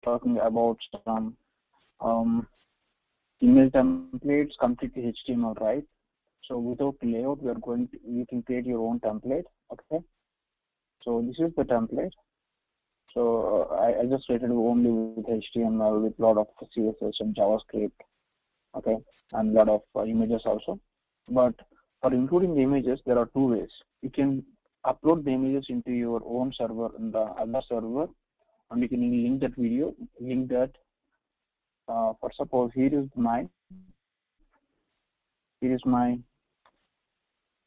talking about some email templates, completely HTML, right? So without layout, you can create your own template. Okay. So this is the template. So I just created only with HTML with a lot of CSS and JavaScript. Okay, and a lot of images also. But for including the images, there are two ways. You can upload the images into your own server in the other server, and you can link that video, link that. For suppose here is my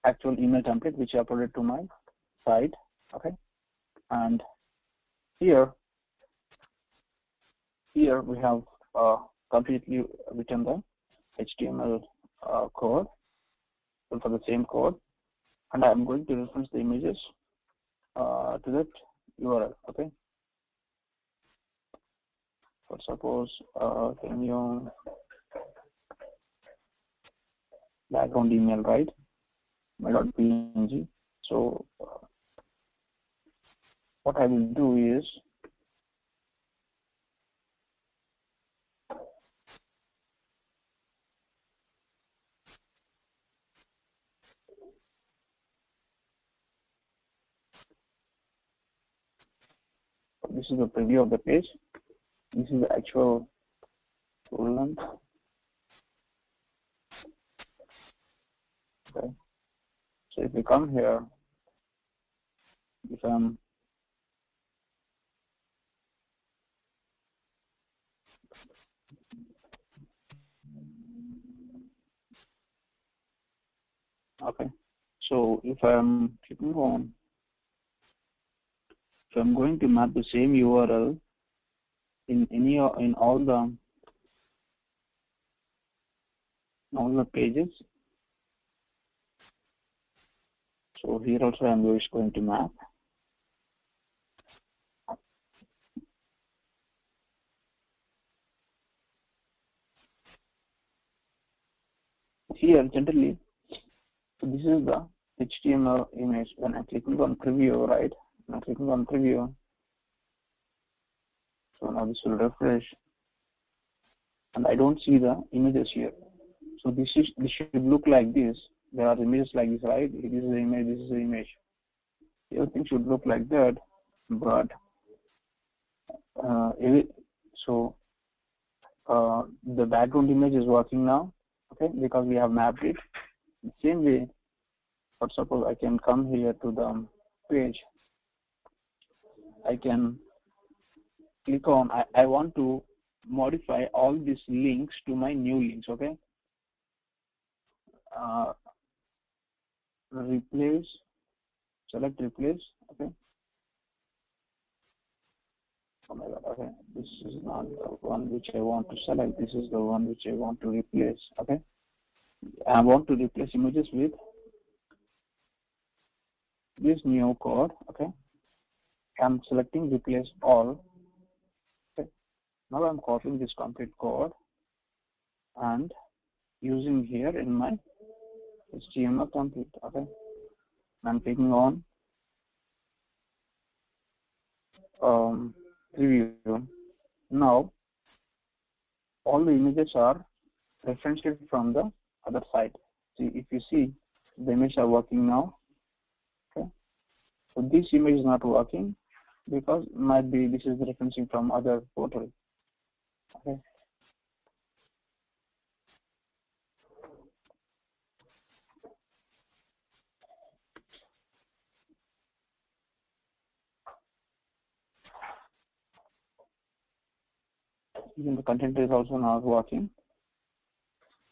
actual email template which I uploaded to my site. Okay, and here we have completely written the HTML code for the same code, and I'm going to reference the images to that URL. Okay. For suppose can you background email, right? my.png. So what I will do is this is the preview of the page. This is the actual full length. Okay. So if you come here, if I'm okay, so if I'm clicking on, so I'm going to map the same URL in all the pages. So here also I'm just going to map. Here generally, so this is the HTML image. When I'm clicking on preview, right? When I'm clicking on preview, so now this will refresh, and I don't see the images here. So this should look like this. There are images like this, right? This is the image. This is the image. Everything should look like that, but the background image is working now, okay, because we have mapped it. The same way, for suppose I can come here to the page. I can click on, I want to modify all these links to my new links, okay. Replace, select replace, okay. Oh my god, okay, this is not the one which I want to select, this is the one which I want to replace, okay. I want to replace images with this new code, okay. I'm selecting replace all, okay. Now I'm copying this complete code and using here in my HTML template, okay. I'm clicking on preview. Now all the images are referenced from the other side. See, if you see, the images are working now, okay. So this image is not working because might be this is referencing from other portal, okay. Even the content is also not working.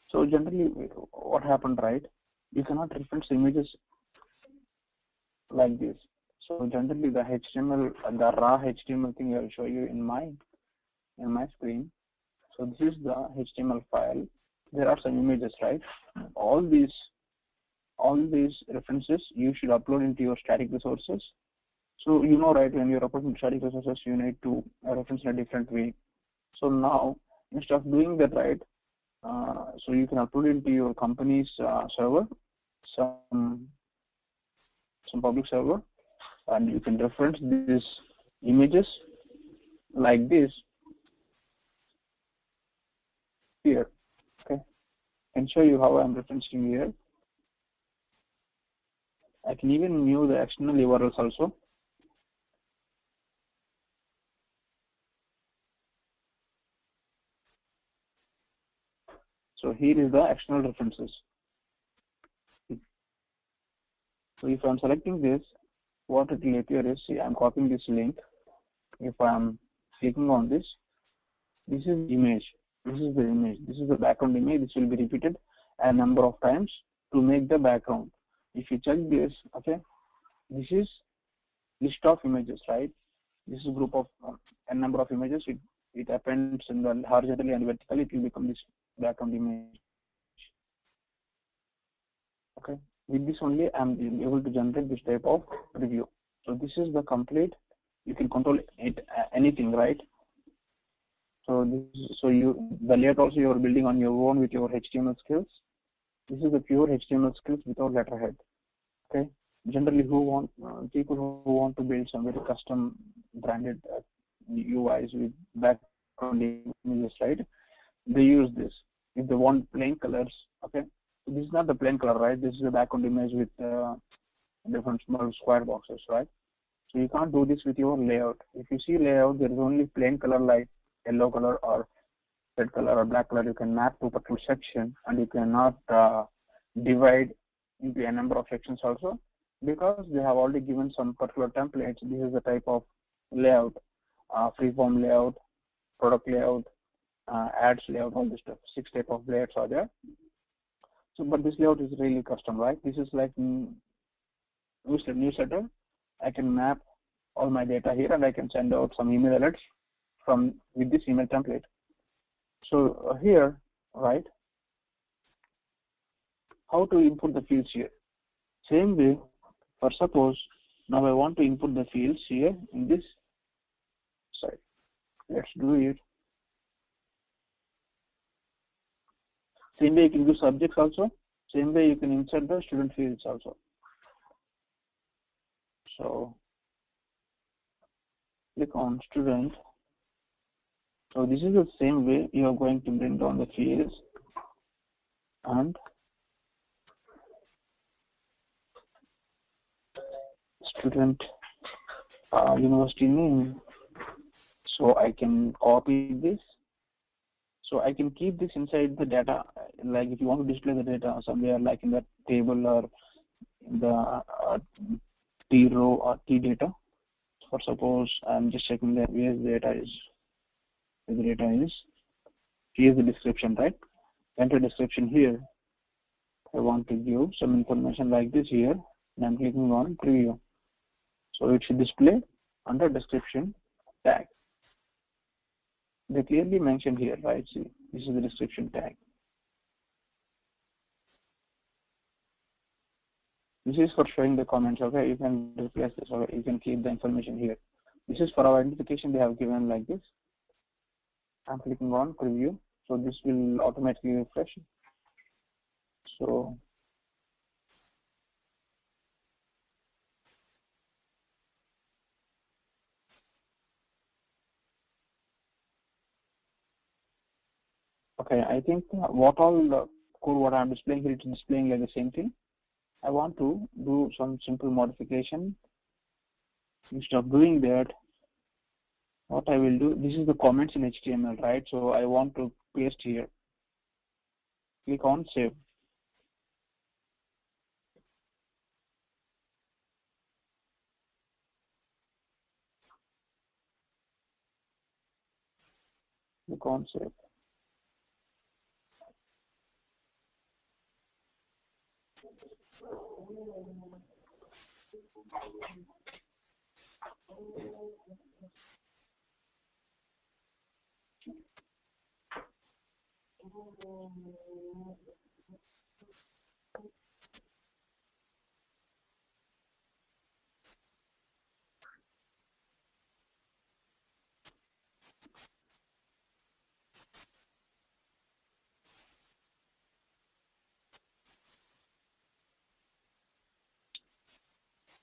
So generally, what happened, right? You cannot reference images like this. So generally, the HTML, the raw HTML thing I will show you in my screen. So this is the HTML file. There are some images, right? All these references you should upload into your static resources. So you know, right? When you're uploading static resources, you need to reference in a different way. So now, instead of doing that, right? So you can upload into your company's server, some public server, and you can reference these images like this here. Okay, I can show you how I'm referencing here. I can even view the external URLs also. So here is the external references. So if I'm selecting this, what it will appear is, see, I'm copying this link. If I'm clicking on this, this is the image. This is the image. This is the background image. This will be repeated a number of times to make the background. If you check this, okay, this is list of images, right? This is a group of a number of images. It appends in the horizontally and vertically. It will become this background image. Okay, with this only I'm able to generate this type of preview. So this is the complete. You can control it anything, right? So the layout also you are building on your own with your HTML skills. This is the pure HTML skills without letterhead. Okay. Generally, people who want to build some very custom branded UIs with background images, right? They use this. If they want plain colors, okay. So this is not the plain color, right? This is a background image with different small square boxes, right? So you can't do this with your layout. If you see layout, there is only plain color like yellow color or red color or black color. You can map to a particular section, and you cannot divide into a number of sections also, because they have already given some particular templates. This is the type of layout, freeform layout, product layout, ads layout, all this stuff. 6 type of layouts are there. So, but this layout is really custom, right? This is like newsletter. I can map all my data here, and I can send out some email alerts with this email template. So here, right? How to input the fields here? Same way. For suppose now I want to input the fields here in this side. Let's do it. Same way you can do subjects also. Same way you can insert the student fields also. So click on student. So this is the same way you are going to bring down the fields and student university name. So I can copy this. So I can keep this inside the data. Like if you want to display the data somewhere, like in the table or in the T row or T data. For suppose I'm just checking that where the data is. Where the data is. Here's the description, right? Enter description here. I want to give some information like this here, and I'm clicking on preview. So it should display under description tag. They clearly mentioned here, right? See, this is the description tag. This is for showing the comments, okay? You can replace this, or you can keep the information here. This is for our identification they have given like this. I'm clicking on preview, so this will automatically refresh. So okay, I think what I'm displaying here, it's displaying like the same thing. I want to do some simple modification. Instead of doing that, what I will do, this is the comments in HTML, right? So I want to paste here. Click on save. Click on save.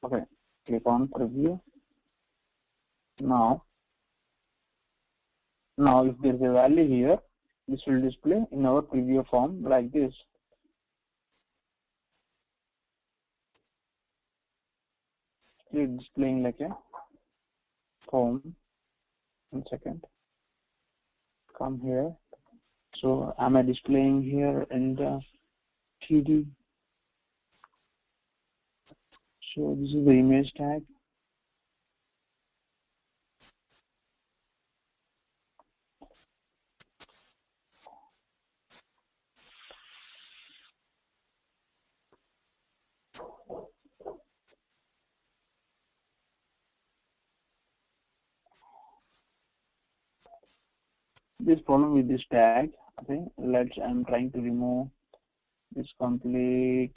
Okay, click on preview. Now if there is a value here, this will display in our preview form like this. It's displaying like a form. 1 second. Come here. So am I displaying here in the TD? So this is the image tag. This problem with this tag, okay, I'm trying to remove this complete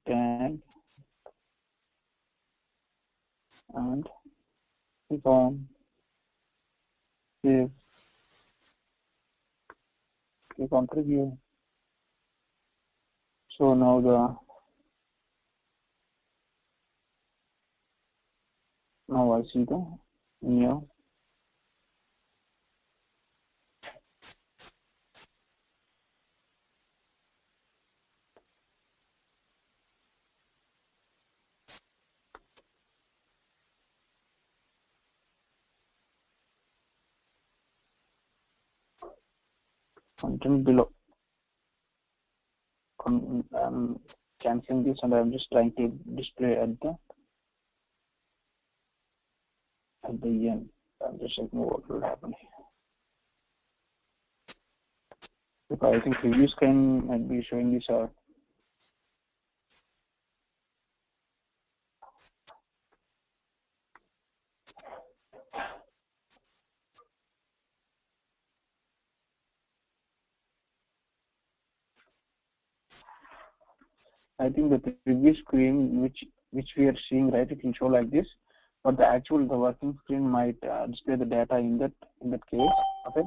tag and click on save, click on preview. So now I see the new. Content below. I'm canceling this and I'm just trying to display at the end. I'm just checking what will happen here. Because I think preview screen might be showing this out. I think the preview screen which we are seeing, right, it will show like this, but the working screen might display the data in that case. Okay.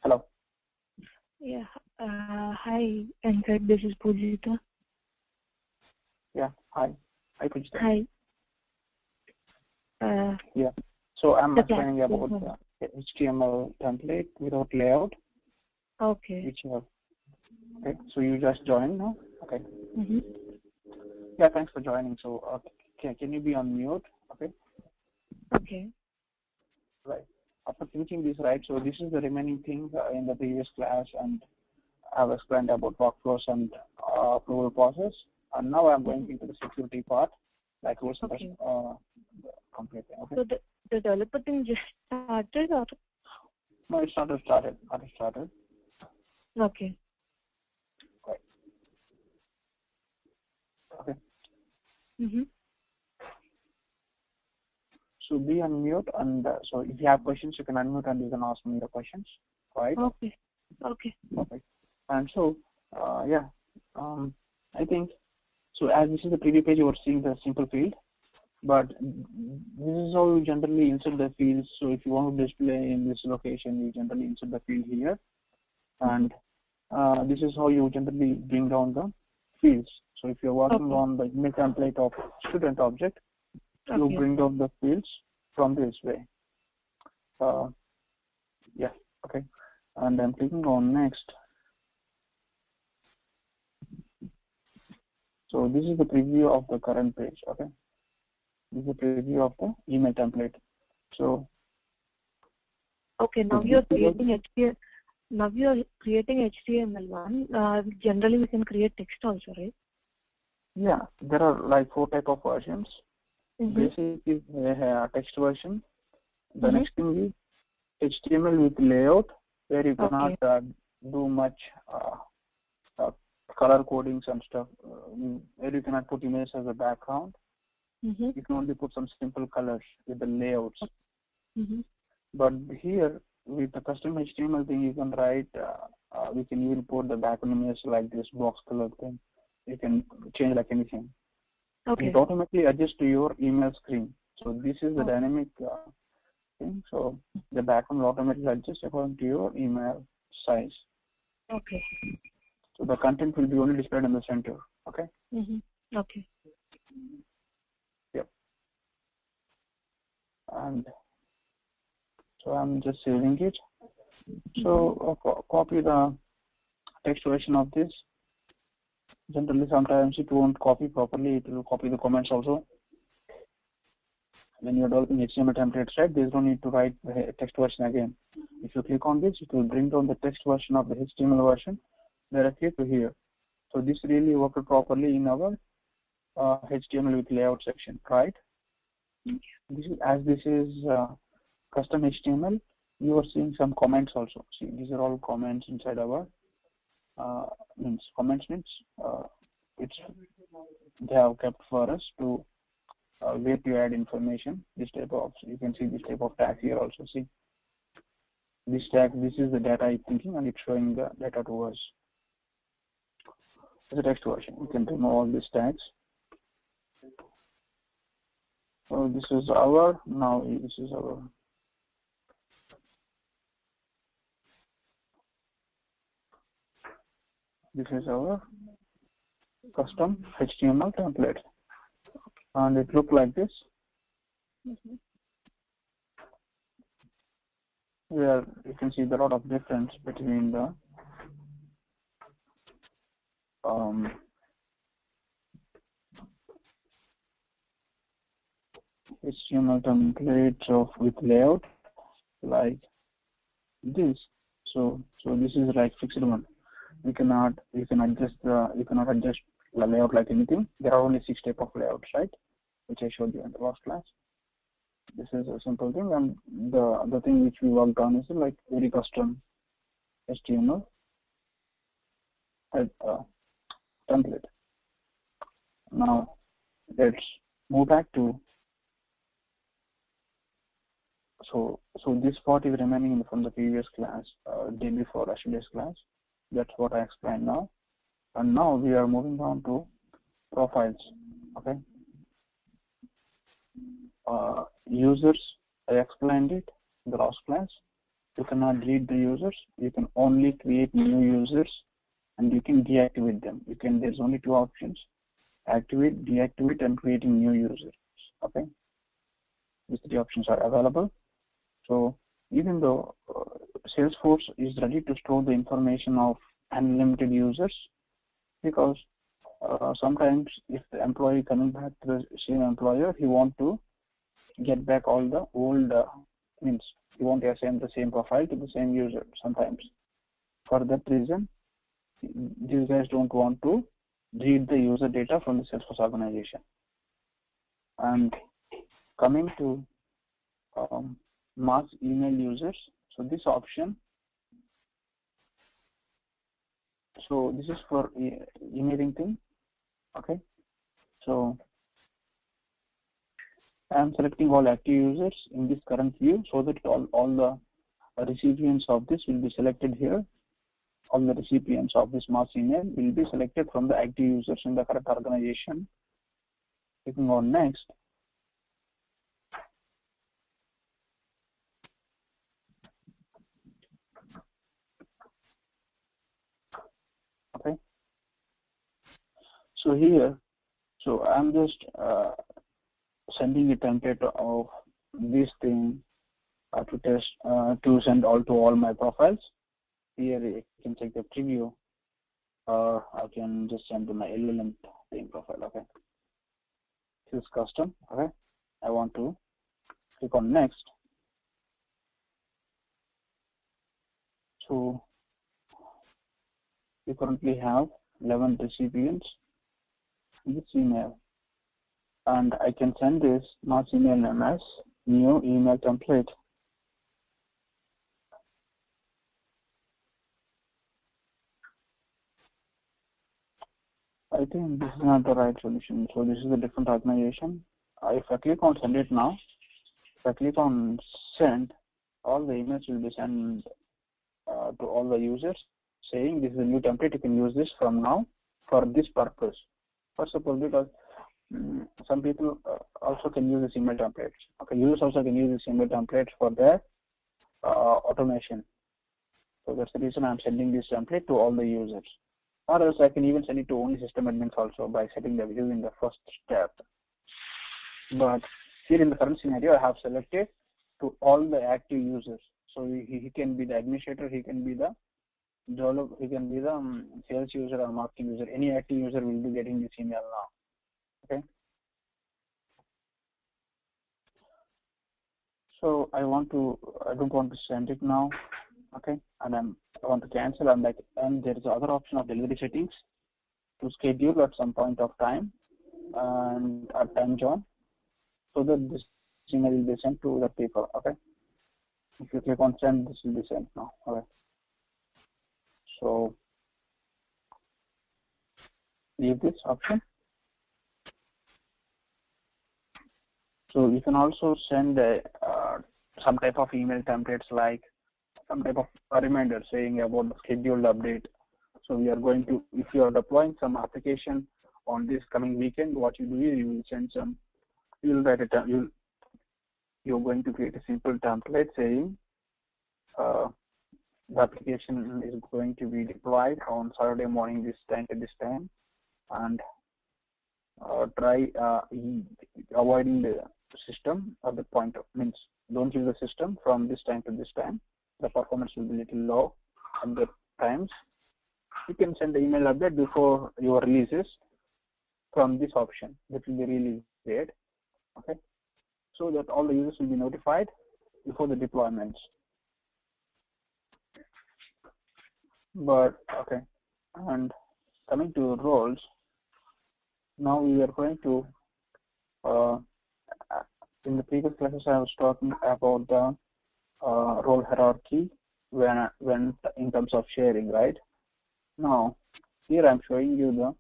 Hello. Yeah. Hi, Ankit. This is Pujita. Yeah. Hi, Pujita. Hi. Yeah. So I'm explaining about the HTML template without layout. Okay. Okay. So you just joined now. Okay. Mm-hmm. Yeah. Thanks for joining. So can you be on mute? Okay. Okay. Right. After finishing this, right, so this is the remaining thing in the previous class, and I've explained about workflows and approval process, and now I'm going into the security part, like rules okay. completely. Okay. So the developer thing just started, or? No, it's not started. Okay. Right. Okay. Mm-hmm. So be on mute, and so if you have questions, you can unmute and you can ask me the questions. Right. Okay. Okay. Perfect. And so, I think, so as this is the preview page, you are seeing the simple field, but this is how you generally insert the fields. So if you want to display in this location, you generally insert the field here. And this is how you generally bring down the fields. So if you're working on the image template of student object, you bring down the fields from this way. Yeah, okay. And I'm clicking on next. So this is the preview of the current page, okay? This is a preview of the email template. So okay, now you're creating HTML. Now we are creating HTML1. Generally, we can create text also, right? Yeah, there are like 4 type of versions. Mm-hmm. Basic is a text version. The next thing is HTML with layout, where you cannot do much color codings and stuff. Where you cannot put images as a background. Mm-hmm. You can only put some simple colors with the layouts. Mm-hmm. But here, with the custom HTML thing, you can write, we can even put the background image like this box color thing. You can change like anything. Okay. It automatically adjusts to your email screen. So this is the dynamic thing. So the background will automatically adjust according to your email size. Okay. So the content will be only displayed in the center. Okay. Mm-hmm. Okay. Yep. And So I'm just saving it. So copy the text version of this. Generally, sometimes it won't copy properly. It will copy the comments also. When you're developing HTML templates, right, there's no need to write the text version again. If you click on this, it will bring down the text version of the HTML version directly to here. So this really worked properly in our HTML with layout section, right? This is custom HTML. You are seeing some comments also. See, these are all comments inside our comments means it's they have kept for us to where to add information. This type of, you can see this type of tag here also. See this tag, this is the data I'm thinking, and it's showing the data to us. As a text version, you can remove all these tags. So this is our, now this is our custom HTML template, and it looks like this. Where you can see the lot of difference between the HTML templates of with layout like this. So this is like fixed one. You cannot adjust the layout like anything. There are only 6 types of layouts, right? Which I showed you in the last class. This is a simple thing, and the thing which we worked on is like very custom HTML template. Now let's move back to so this part is remaining from the previous class, day before yesterday's class. That's what I explained now, and now we are moving on to profiles. Okay. Users, I explained it in the last class. You cannot delete the users. You can only create new users, and you can deactivate them. There's only 2 options: activate, deactivate, and creating new users. Okay. These 3 options are available. So even though Salesforce is ready to store the information of unlimited users, because sometimes if the employee coming back to the same employer, he want to get back all the old means he want to assign the same profile to the same user sometimes. For that reason, these guys don't want to read the user data from the Salesforce organization. And coming to mass email users, so this option, so this is for emailing thing. Okay, so I'm selecting all active users in this current view so that all the recipients of this will be selected here. All the recipients of this mass email will be selected from the active users in the current organization. Clicking on next. Okay. So here, so I'm just sending a template of this thing to test to send to all my profiles. Here you can check the preview, or I can just send to my LLM thing profile. Okay, this is custom. Okay, I want to click on next. So we currently have 11 recipients in this email, and I can send this mass email name as new email template. I think this is not the right solution. So this is a different organization. If I click on send it now, if I click on send, all the emails will be sent to all the users saying this is a new template. You can use this from now for this purpose. First of all, because some people also can use this email templates. Okay, users also can use this email templates for their automation. So that's the reason I'm sending this template to all the users. Or else I can even send it to only system admins also by setting the view in the first step. But here in the current scenario, I have selected to all the active users. So he can be the administrator, he can be the developer, he can be the sales user or marketing user. Any active user will be getting this email now. Okay. So I don't want to send it now. Okay, and I want to cancel. And there is other option of delivery settings to schedule at some point of time and at time zone, so that this email will be sent to the people. Okay, if you click on send, this will be sent now. Okay, so leave this option. So you can also send some type of email templates, like some type of a reminder saying about the scheduled update. So we are going to, if you are deploying some application on this coming weekend, what you do is you will send some, you will write a, you're going to create a simple template saying the application is going to be deployed on Saturday morning this time to this time, and try avoiding the system at the point of, means don't use the system from this time to this time. The performance will be little low at the times. You can send the email update before your releases from this option. That will be really great. Okay, so that all the users will be notified before the deployments. But okay, and coming to roles, now we are going to in the previous classes I was talking about the role hierarchy when in terms of sharing, right? Now here I'm showing you the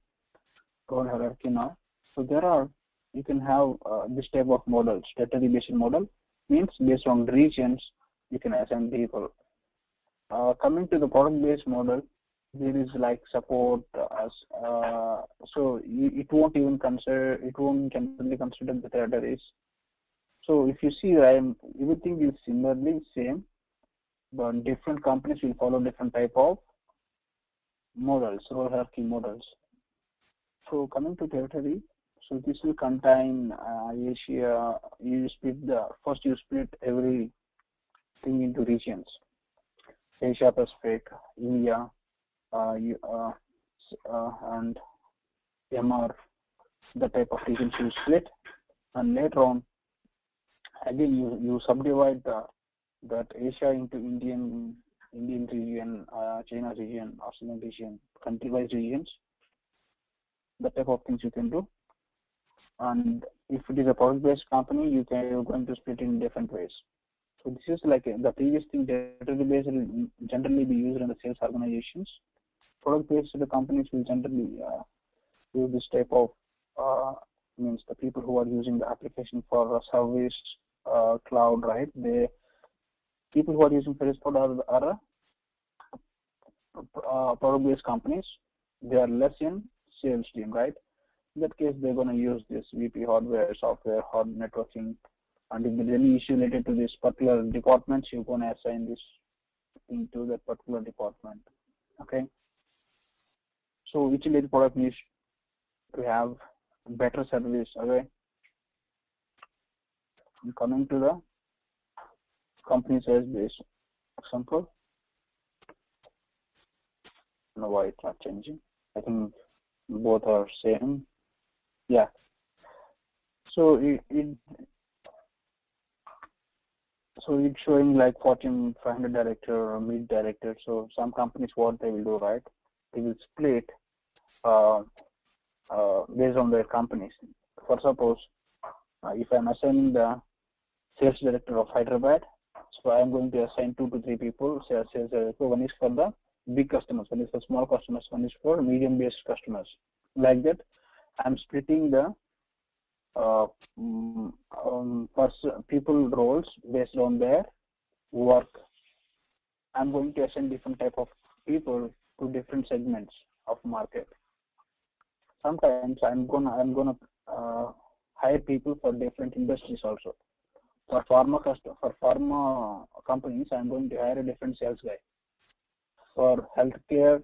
role hierarchy now. So there are, you can have this type of model, strategy based model, means based on regions you can assign people. Coming to the product based model, there is like support so it won't even consider, it won't completely consider the territories. So if you see, everything is similarly same, but different companies will follow different type of models, role hierarchy models. So coming to territory, so this will contain Asia. You split everything into regions: Asia Pacific, India, and MR. The type of regions you split, and later on, again you subdivide that Asia into Indian region, China region, Australian region, country-wise regions. The type of things you can do. And if it is a product-based company, you're going to split in different ways. So this is like the previous thing. Territory-based will generally be used in the sales organizations. Product-based companies will generally use this type of means the people who are using the application for service cloud, right? The people who are using Service Cloud are product-based companies. They are less in sales team, right? In that case, they're going to use this VP hardware, software, hard networking, and if there's any issue related to this particular department, you're going to assign this into that particular department. Okay. So each and every product needs to have better service. Okay. And coming to the company size based example. I don't know why it's not changing. I think both are same. Yeah. So it's showing like Fortune 500 director or mid director. So some companies, what they will do, right? They will split based on their companies. For suppose, if I'm assigning the sales director of Hyderabad, so I'm going to assign 2 to 3 people. Sales director. One is for the big customers, one is for small customers, one is for medium-based customers. Like that, I'm splitting the people roles based on their work. I'm going to assign different type of people to different segments of market. Sometimes I'm gonna hire people for different industries also. For pharma companies, I'm going to hire a different sales guy. For healthcare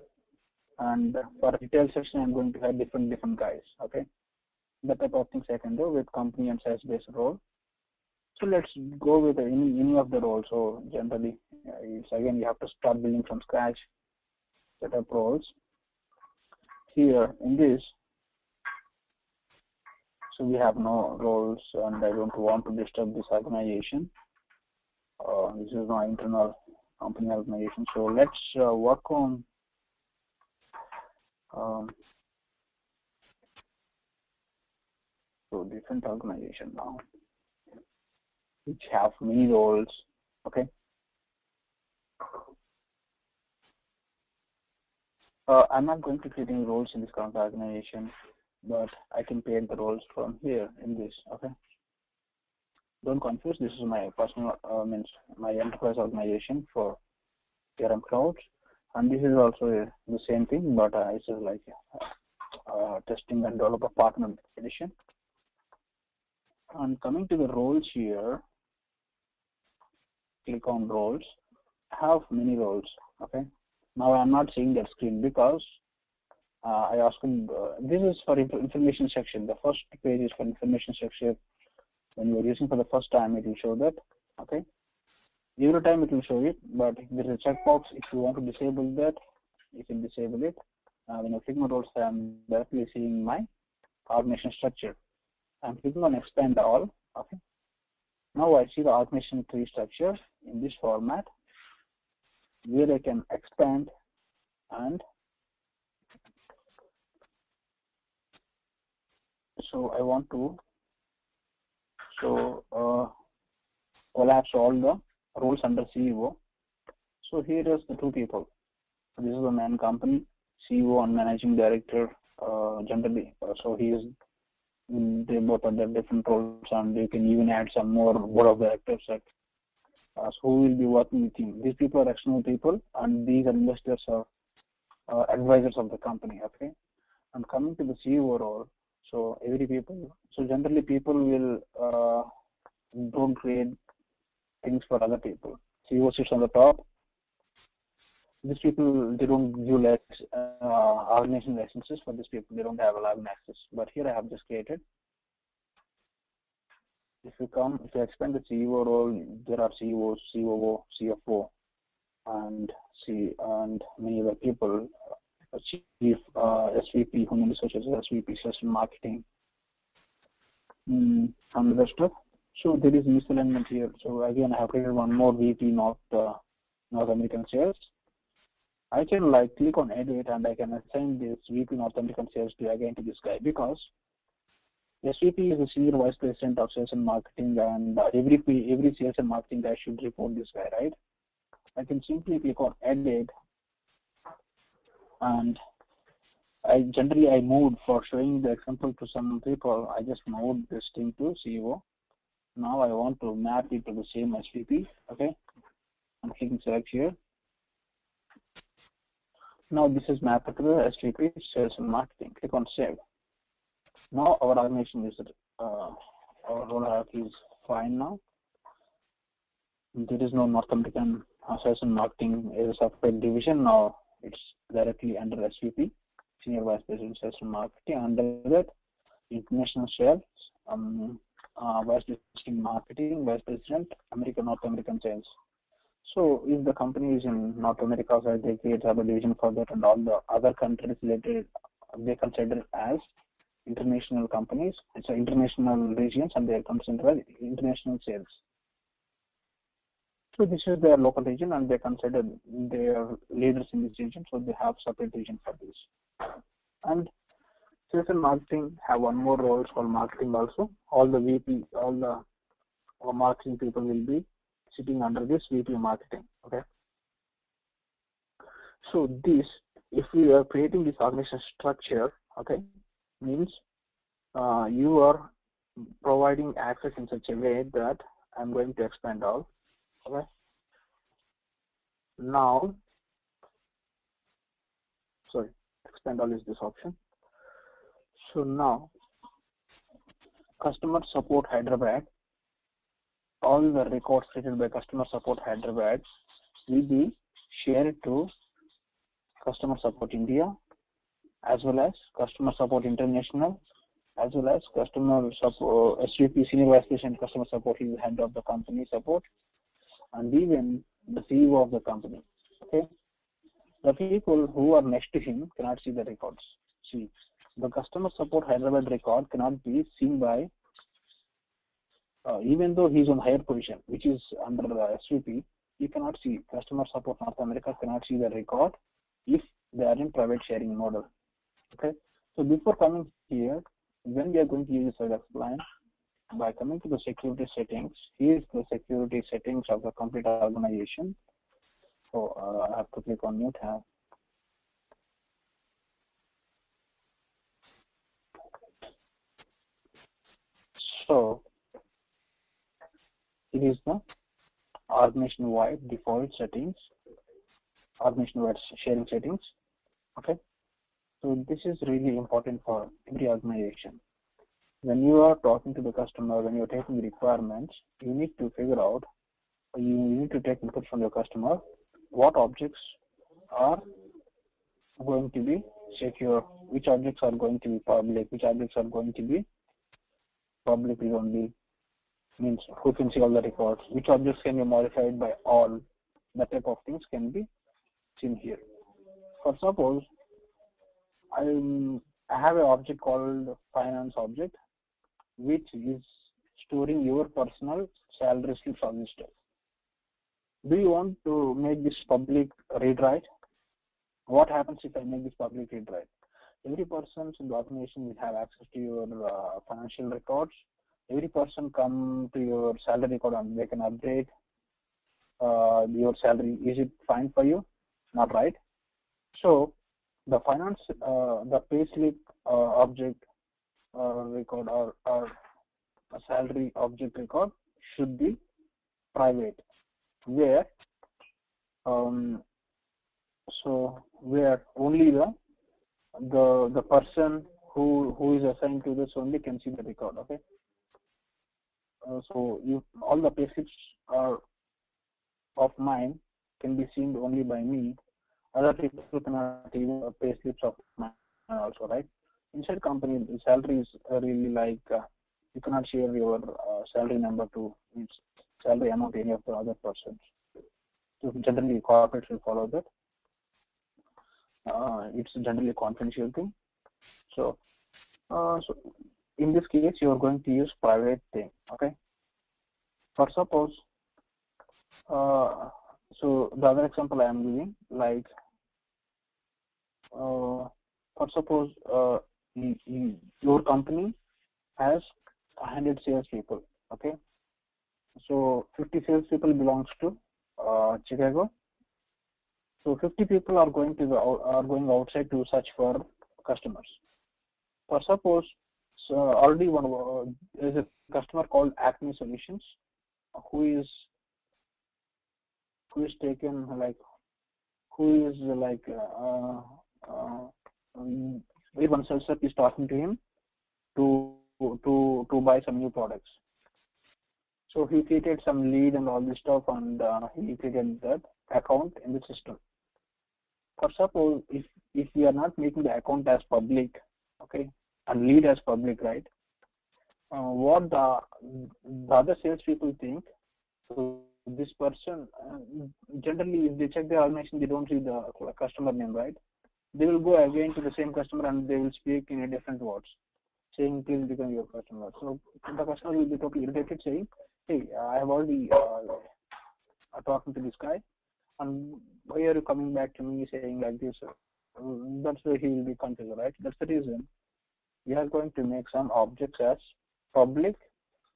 and for retail section, I'm going to hire different guys. Okay. That type of things I can do with company and size based role. So let's go with any of the roles. So generally, again, you have to start building from scratch, set up roles. Here in this, so we have no roles, and I don't want to disturb this organization. This is my internal company organization. So let's work on so different organization now, which have many roles. Okay. I'm not going to create any roles in this current organization, but I can create the roles from here in this. Okay. Don't confuse. This is my personal means my enterprise organization for CRM clouds, and this is also the same thing, but this is like testing and developer partner edition. And coming to the roles here, click on roles. I have many roles. Okay. Now I'm not seeing that screen because I asked this is for information section. The first page is for information section. When you are using for the first time, it will show that. Okay. Every time it will show it, but if there is a checkbox, if you want to disable that, you can disable it. When I click on roles, I am directly seeing my organization structure. I'm clicking on expand all. Okay. Now I see the organization tree structure in this format, where I can expand and so I want to collapse all the roles under CEO. So here is the two people. This is the main company, CEO and managing director generally. So they both are the different roles, and you can even add some more board of directors. So who will be working with him? These people are external people, and these investors are advisors of the company. Okay, and coming to the CEO role, so generally people will don't create things for other people. CEO sits on the top. These people, they don't give organization licenses for these people. They don't have a login access. But here I have just created. If you expand the CEO role, there are CEOs, COO, CFO, and many other people. Chief, SVP, human resources, SVP, sales and marketing, and other stuff. So there is misalignment here. So again, I have created one more VP North American Sales. I can click on edit, and I can assign this VP North American Sales to this guy, because SVP is the senior vice president of sales and marketing, and every sales and marketing guy should report this guy, right? I can simply click on edit, and I moved for showing the example to some people. I just moved this thing to CEO. Now I want to map it to the same SVP. Okay, I'm clicking select here. Now this is mapped to the SVP sales and marketing. Click on save. Now our organization is our role hierarchy is fine now. There is no North American sales and marketing as a separate division. Now it's directly under SVP, Senior Vice President Sales and Marketing. Under that, International Sales, Vice President Marketing, Vice President, North American Sales. So if the company is in North America, so they create a division for that, and all the other countries related, they consider as international companies. It's international regions, and they are considered international sales. So this is their local region, and they consider they are leaders in this region, so they have separate region for this. And sales and marketing have one more role called marketing also. All the VP, all the marketing people will be sitting under this VP marketing. Okay. So this, if we are creating this organization structure, okay, means you are providing access in such a way that I'm going to expand all. Okay. Now, expand all is this option. So now, customer support Hyderabad, all the records created by customer support Hyderabad will be shared to customer support India, as well as customer support international, as well as customer support, SVP, Senior Vice President Customer Support, he is head of the company support, and even the CEO of the company. Okay, the people who are next to him cannot see the records. See, the customer support Hyderabad record cannot be seen by, even though he's on higher position, which is under the SVP, you cannot see. Customer support North America cannot see the record if they are in private sharing model. Okay, so before coming here, when we are going to use this, I'll explain. By coming to the security settings, here is the security settings of the complete organization. So I have to click on new tab. So it is the organization-wide default settings, organization-wide sharing settings. Okay, so this is really important for every organization. When you are talking to the customer, when you are taking requirements, you need to figure out, you need to take input from your customer, what objects are going to be secure, which objects are going to be public, which objects are going to be public read only, means who can see all the records, which objects can be modified by all, that type of things can be seen here. For suppose, I have an object called finance object, which is storing your personal salary slips on this stuff. Do you want to make this public read write? What happens if I make this public read write? Every person in the organization will have access to your financial records. Every person come to your salary record and they can update your salary. Is it fine for you? Not right. So the finance, the payslip object record or a salary object record should be private, where where only the person who is assigned to this only can see the record. Okay. So if all the payslips are of mine can be seen only by me, other people cannot see the payslips of mine also, right? Inside company, the salary is really like you cannot share your salary number to salary amount any of the other persons. So generally, corporates will follow that. It's generally a confidential thing. So in this case, you are going to use private thing. Okay. For suppose, so the other example I am giving, like for suppose your company has 100 salespeople. Okay. So 50 salespeople belongs to Chicago. So 50 people are going outside to search for customers. For suppose, so already one is a customer called Acme Solutions, who is taken like one sales rep is talking to him to buy some new products. So he created some lead and all this stuff, and he created that account in the system. For suppose if we are not making the account as public, okay, and lead as public, right? What the other salespeople think? So this person generally, if they check the organization, they don't see the customer name, right? They will go again to the same customer and they will speak in a different words, saying please become your customer. So the customer will be totally irritated, saying, hey, I have already talking to this guy, and why are you coming back to me saying like this? That's where he will be confused, right? That's the reason we are going to make some objects as public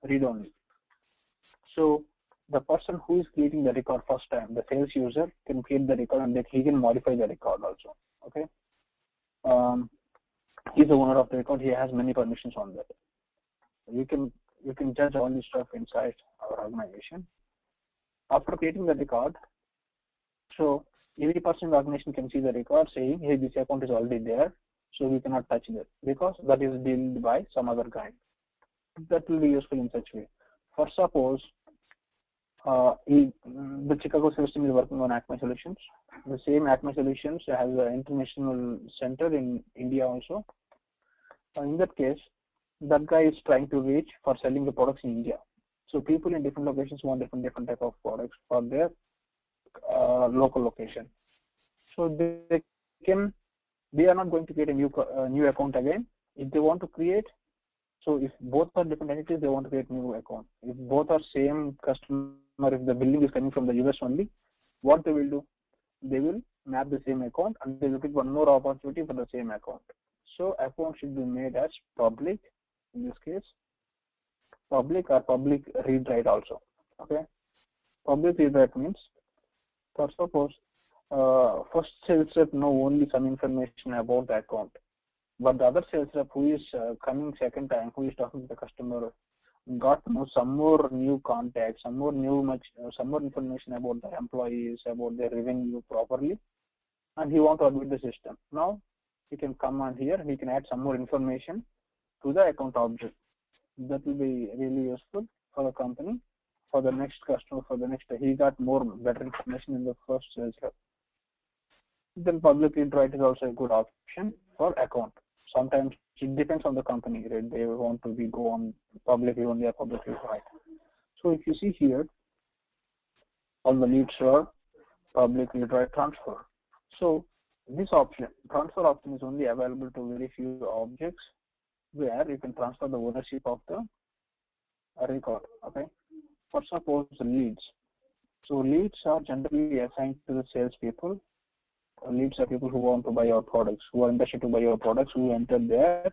read only. So the person who is creating the record first time, the sales user, can create the record and then he can modify the record also. Okay. He's the owner of the record. He has many permissions on that. You can judge all this stuff inside our organization. After creating the record, so every person in the organization can see the record saying, hey, this account is already there, so we cannot touch it because that is dealt by some other guy. That will be useful in such way. For suppose the Chicago sales team is working on Acme Solutions. The same Acme Solutions has an international center in India also. In that case, that guy is trying to reach for selling the products in India. So people in different locations want different type of products for their local location. So they are not going to create a new account again. If they want to create, so if both are different entities, they want to create new account. If both are same customer, if the billing is coming from the US only, what they will do? They will map the same account and they will get one more opportunity for the same account. So account should be made as public, in this case, public or public read write also. Okay, public read write means, for suppose first sales rep know only some information about the account, but the other sales rep who is coming second time, who is talking to the customer, got to know some more new contacts, some more information about the employees, about their revenue properly, and he want to update the system. Now he can come on here and he can add some more information to the account object. That will be really useful for the company, for the next customer, for the next, he got better information in the first sales rep. Then public read write is also a good option for account. Sometimes it depends on the company, right? They want to go on publicly only or publicly write. So if you see here, all the leads are public read write transfer. So this option, transfer option, is only available to very few objects where you can transfer the ownership of the record. Okay. For suppose leads. So leads are generally assigned to the salespeople. Leads are people who want to buy our products, who are interested to buy our products, who enter their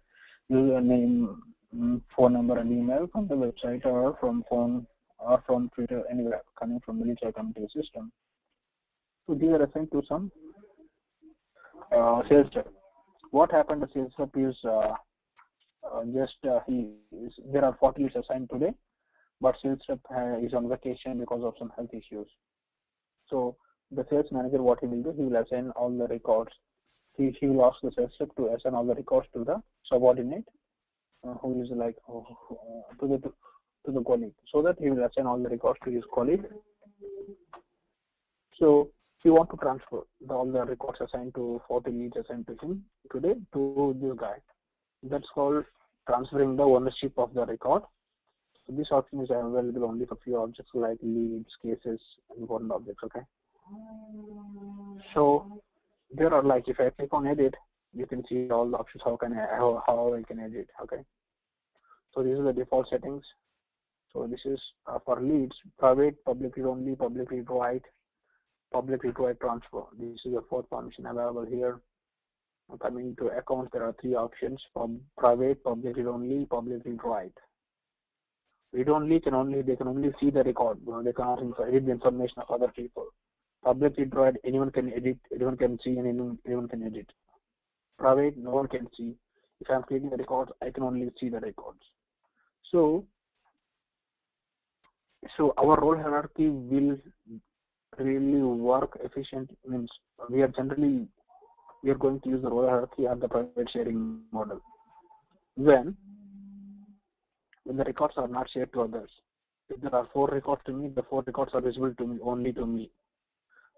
username, phone number, and email from the website or from phone or from Twitter, anywhere coming from the leads are coming to the system. So these are assigned to some sales rep. What happened to sales rep is there are 40 leads assigned today, but sales rep is on vacation because of some health issues. So the sales manager, what he will do, he will assign all the records. He will ask the sales rep to assign all the records to the subordinate, who is like to the colleague, so that he will assign all the records to his colleague. So he want to transfer all the records assigned to 40 leads assigned to him today to this guy. That's called transferring the ownership of the record. So this option is available only for few objects like leads, cases, and important objects. Okay. So there are, like, if I click on edit, you can see all the options how I can edit. Okay. So these are the default settings. So this is for leads: private, public read only, public read write, public read write transfer. This is the fourth permission available here. Coming to accounts, there are three options: private, public read only, public read write. Read only they can only see the record. They cannot edit the information of other people. Public read write, anyone can edit, anyone can see, and anyone can edit. Private, no one can see. If I'm creating the records, I can only see the records. So our role hierarchy will really work efficient. Means we are going to use the role hierarchy and the private sharing model when the records are not shared to others. If there are 4 records to me, the 4 records are visible to me, only to me.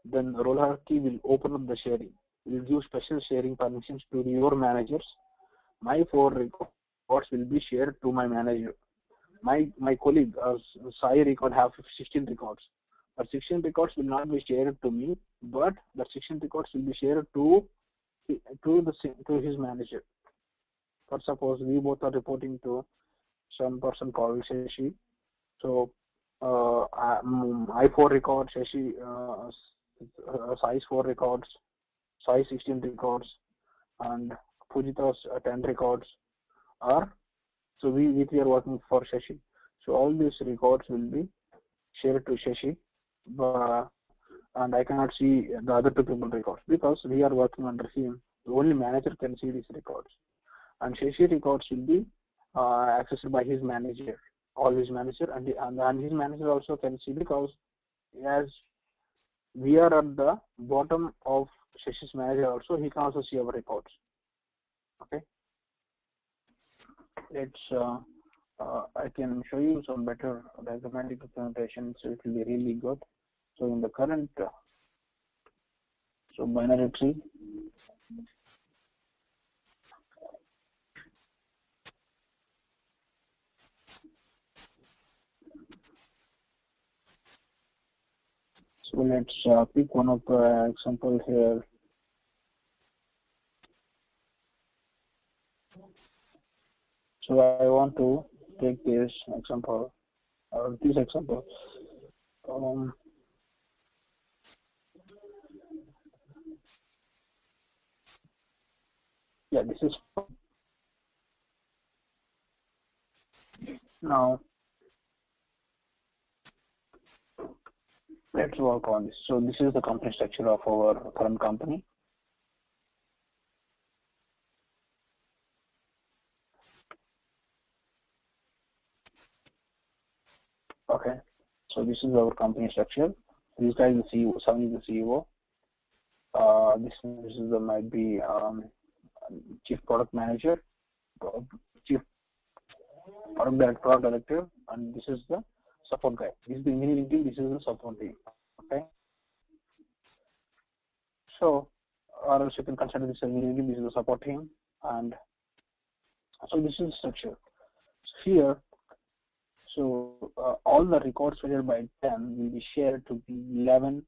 Then the role hierarchy will open up the sharing. Will give special sharing permissions to your managers. My 4 records will be shared to my manager. My colleague, Sai record, have 16 records. But 16 records will not be shared to me, but the 16 records will be shared to his manager. For suppose we both are reporting to some person called Shashi. So I 4 records, Shashi, Sai's 4 records, Sai 16 records, and Fujita's 10 records are. So we are working for Shashi. So all these records will be shared to Shashi, and I cannot see the other 2 people records because we are working under him. The only manager can see these records, and Shashi records will be accessed by his manager, all his manager, and his manager also can see, because as we are at the bottom of Shashi's manager also, he can also see our records. Okay. I can show you some better diagrammatic representation, so it will be really good. So in the current binary tree, So let's pick one of the example here. So I want to take this example, or this example. Yeah, this is now. Let's work on this. So this is the company structure of our current company. Okay. So this is our company structure. This guy is the CEO. Sam is the CEO. This is the might be chief product manager, chief product director, product director, and this is the support guy. This is the engineering team. This is the support team. Okay. So, or else you can consider this engineering team. This is the support team, and so this is the structure. So here, so all the records filled by 10 will be shared to be 11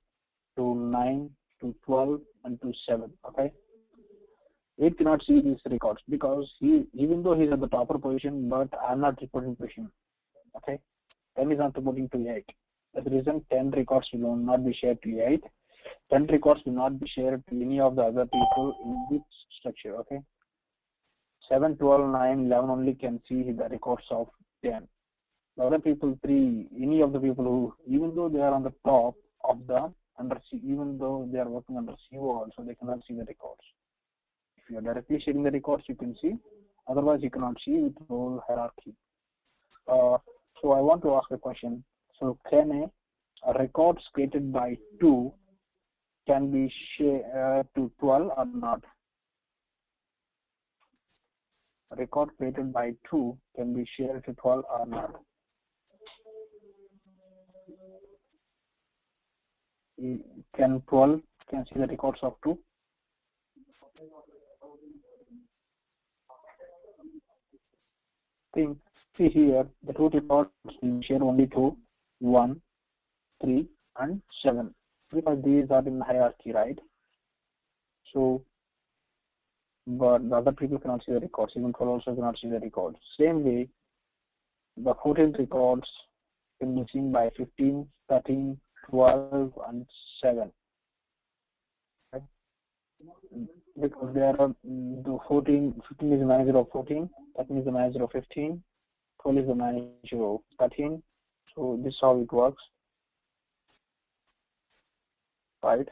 to 9 to 12 and to 7. Okay. 8 cannot see these records because even though he's at the topper position, but I'm not reporting to him. Okay. 10 is not reporting to 8. That's the reason 10 records will not be shared to 8. 10 records will not be shared to any of the other people in this structure. Okay. 7, 12, 9, 11 only can see the records of 10. The other people, 3, any of the people who, even though they are on the top of the under C, even though they are working under CO also, they cannot see the records. If you are directly sharing the records, you can see. Otherwise, you cannot see with role hierarchy. So I want to ask a question. So can a records created by 2 can be shared to 12 or not? A record created by 2 can be shared to 12 or not? Can 12 can see the records of 2? See here, the 2 records will share only to 1, 3, and 7 because these are in hierarchy, right? So, but the other people cannot see the records. Even 12 also cannot see the records. Same way, the 14 records can be seen by 15, 13, 12, and 7. Right? Because there are the 14, 15 is the manager of 14, 13 is the manager of 15, 12 is the manager of 13. So this is how it works, right?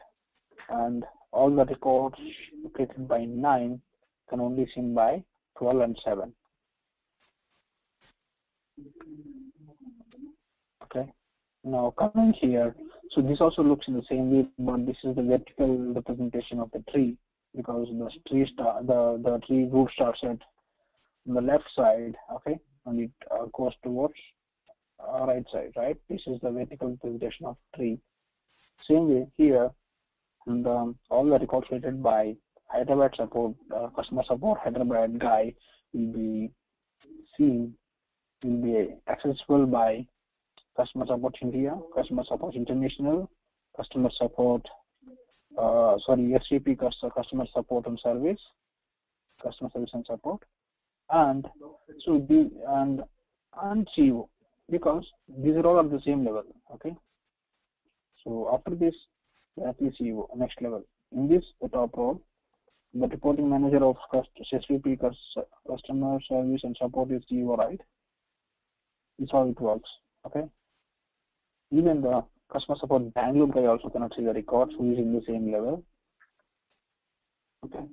And all the records created by 9 can only be seen by 12 and 7. Okay. Now coming here, so this also looks in the same way, but this is the vertical representation of the tree because the tree root starts at the left side, okay, and it goes towards right side, right? This is the vertical representation of tree. Same way here, and all the records created by Hyderabad support, customer support Hyderabad guy will be accessible by customer support India, customer support international, customer support, SCP, customer support and service, customer service and support, and so and CO, because these are all at the same level. Okay. So after this, directly CO, next level. In this, the top role, the reporting manager of SVP, customer service and support is CO, right? This is how it works. Okay. Even the customer support Bangalore guy also cannot see the records who is in the same level. Okay.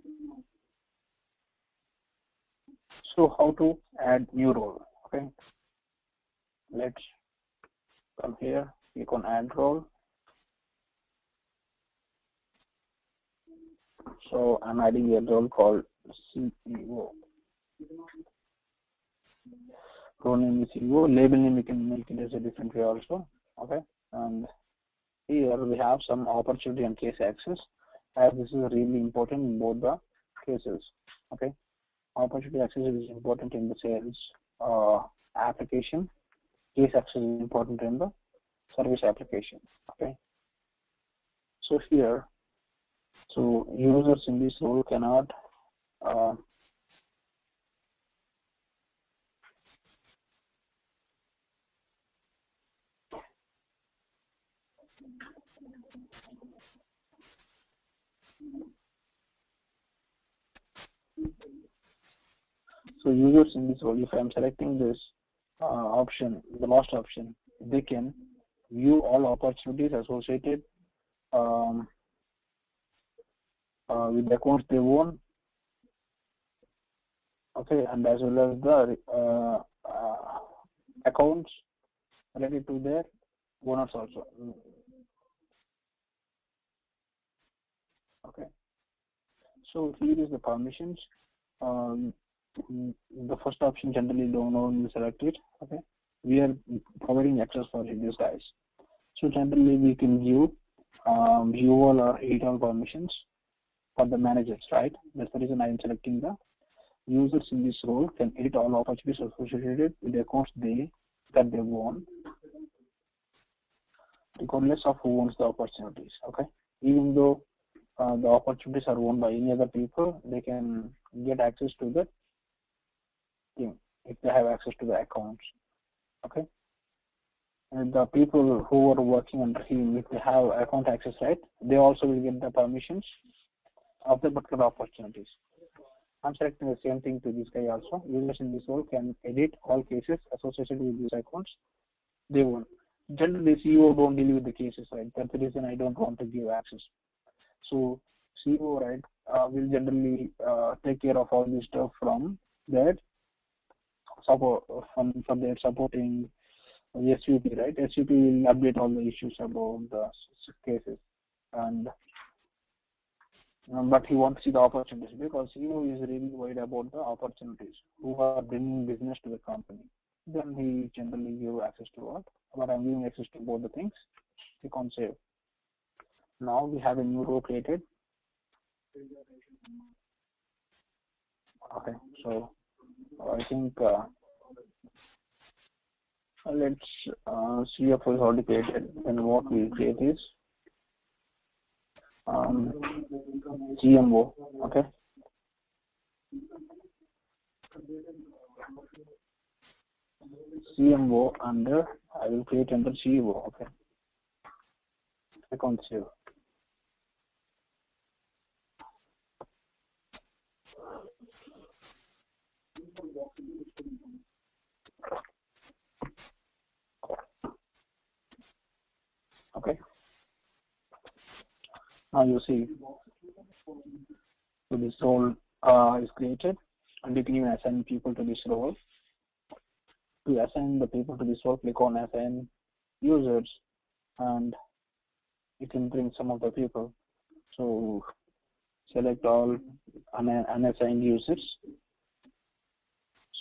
So how to add new role? Okay. Let's come here, click on add role. So I'm adding a role called CEO. Role name is CEO. Label name you can make it as a different way also. Okay. And here we have some opportunity and case access, as this is really important in both the cases. Okay. Opportunity access is important in the sales application. Case access is important in the service application. Okay. So here, so users in this role cannot so users in this role, if I'm selecting this option, the last option, they can view all opportunities associated with the accounts they own, okay, and as well as the accounts related to their owners also. Okay, so here is the permissions. The first option generally don't know when we select it. Okay, we are providing access for these guys. So generally we can view all or edit all permissions for the managers, right? That's the reason I am selecting the users in this role can edit all opportunities associated with the accounts that they own, regardless of who owns the opportunities. Okay, even though the opportunities are owned by any other people, they can get access to the thing if they have access to the accounts. Okay, and the people who are working under him, if they have account access, right, they also will get the permissions of the particular opportunities. I'm selecting the same thing to this guy also. Users in this role can edit all cases associated with these accounts they own. Generally, CEO don't deal with the cases, right? That's the reason I don't want to give access. So CEO, right, will generally take care of all this stuff from their support, from their supporting SVP, right? SVP will update all the issues about the cases, and but he wants to see the opportunities because CEO is really worried about the opportunities who are bringing business to the company. Then he generally give access to what? But I'm giving access to both the things. Click on save. Now we have a new row created. Okay, so I think let's see if it's already created. And what we create is GMO. Okay. CMO under, I will create under CEO. Okay. Click on save. Okay. Now you see, so this role is created, and you can even assign people to this role. To assign the people to this role, click on assign users, and you can bring some of the people. So select all unassigned users.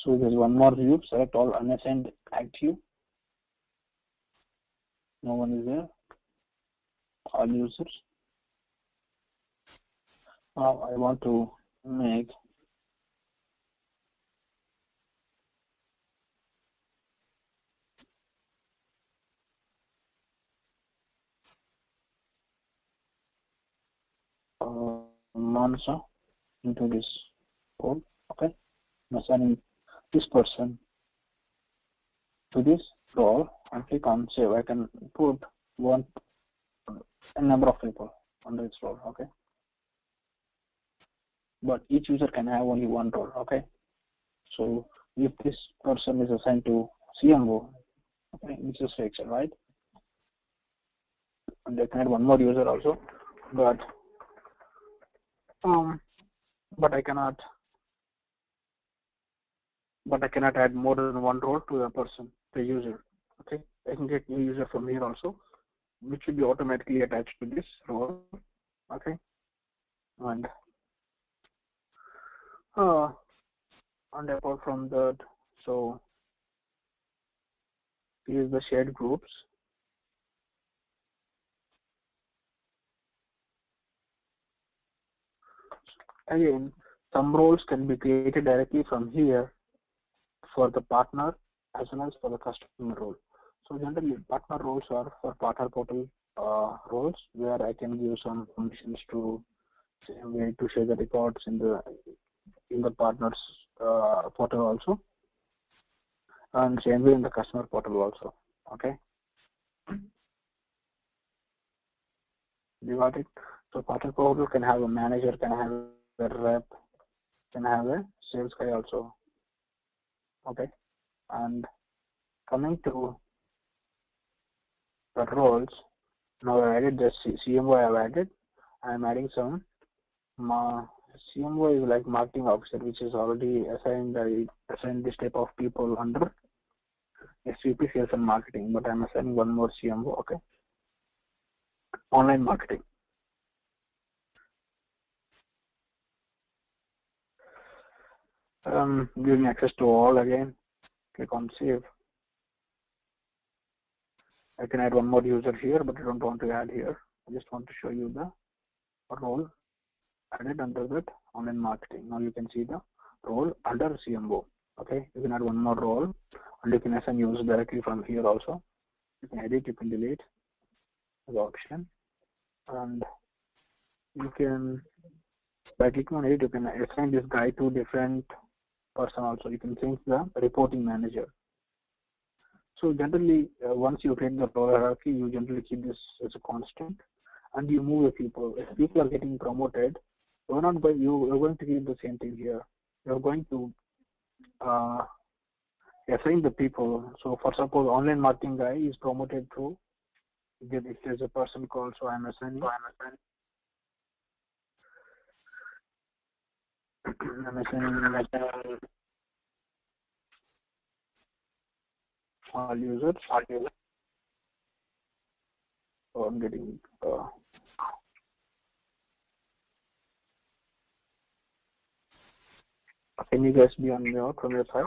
So there's one more view. Select all unassigned active. No one is there. All users. Now I want to make Mansa into this role. Okay, I'm assigning this person to this role and click on save. I can put a number of people under this role. Okay, but each user can have only one role. Okay, so if this person is assigned to CMO, okay, this is fixed, right? And they can add one more user also, but I cannot add more than one role to a person, the user. Okay, I can get new user from here also, which will be automatically attached to this role. Okay, and apart from that, so here's the shared groups. Again, some roles can be created directly from here for the partner as well as for the customer role. So generally, partner roles are for partner portal roles where I can give some permissions to same way to share the records in the partners portal also, and same way in the customer portal also. Okay, you got it. So partner portal can have a manager, can have a rep, can have a sales guy also. Okay, and coming to the roles, now I added the CMO. I have added. I am adding some. CMO is like marketing officer, which is already assigned. I assigned this type of people under SVP sales and marketing, but I'm assigning one more CMO. Okay, online marketing. Giving access to all again. Click on save. I can add one more user here, but I don't want to add here. I just want to show you the role added under that online marketing. Now you can see the role under CMO. Okay, you can add one more role, and you can assign users directly from here also. You can edit, you can delete the option, and you can, by clicking on edit, you can assign this guy to different person also. You can change the reporting manager. So generally, once you create the role hierarchy, you generally keep this as a constant, and you move the people. If people are getting promoted, you're not going. You're going to keep the same thing here. You're going to assign the people. So, for suppose, online marketing guy is promoted to. If there's a person called, so I'm assigning. I'm assigning all users. So I'm getting. Can you guys be on mute from your side?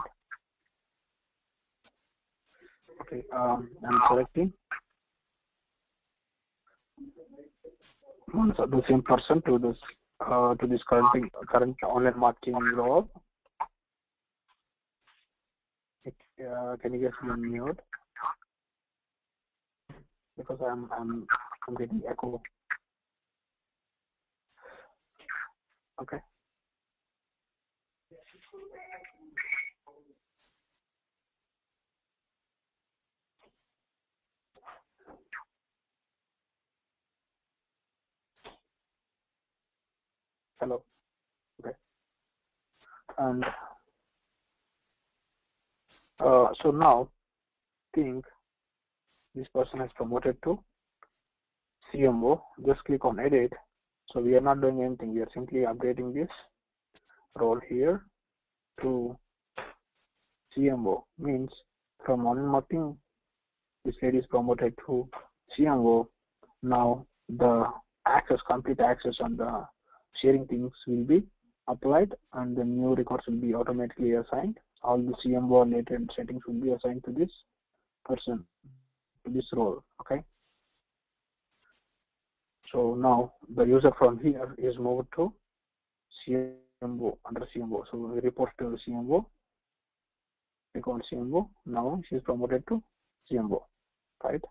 Okay. I'm selecting the same person to this current online marketing role. Can you guys be on mute? Because I'm getting echo. Okay. Hello. Okay. And so now think this person has promoted to CMO. Just click on edit. So we are not doing anything. We are simply updating this role here to CMO. Means from online marketing, this lady is promoted to CMO. Now the complete access on the sharing things will be applied, and the new records will be automatically assigned. All the CMO related settings will be assigned to this person, to this role. Okay. So now the user from here is moved to CMO, under CMO. So we report to CMO. Click on CMO. Now she is promoted to CMO. Right.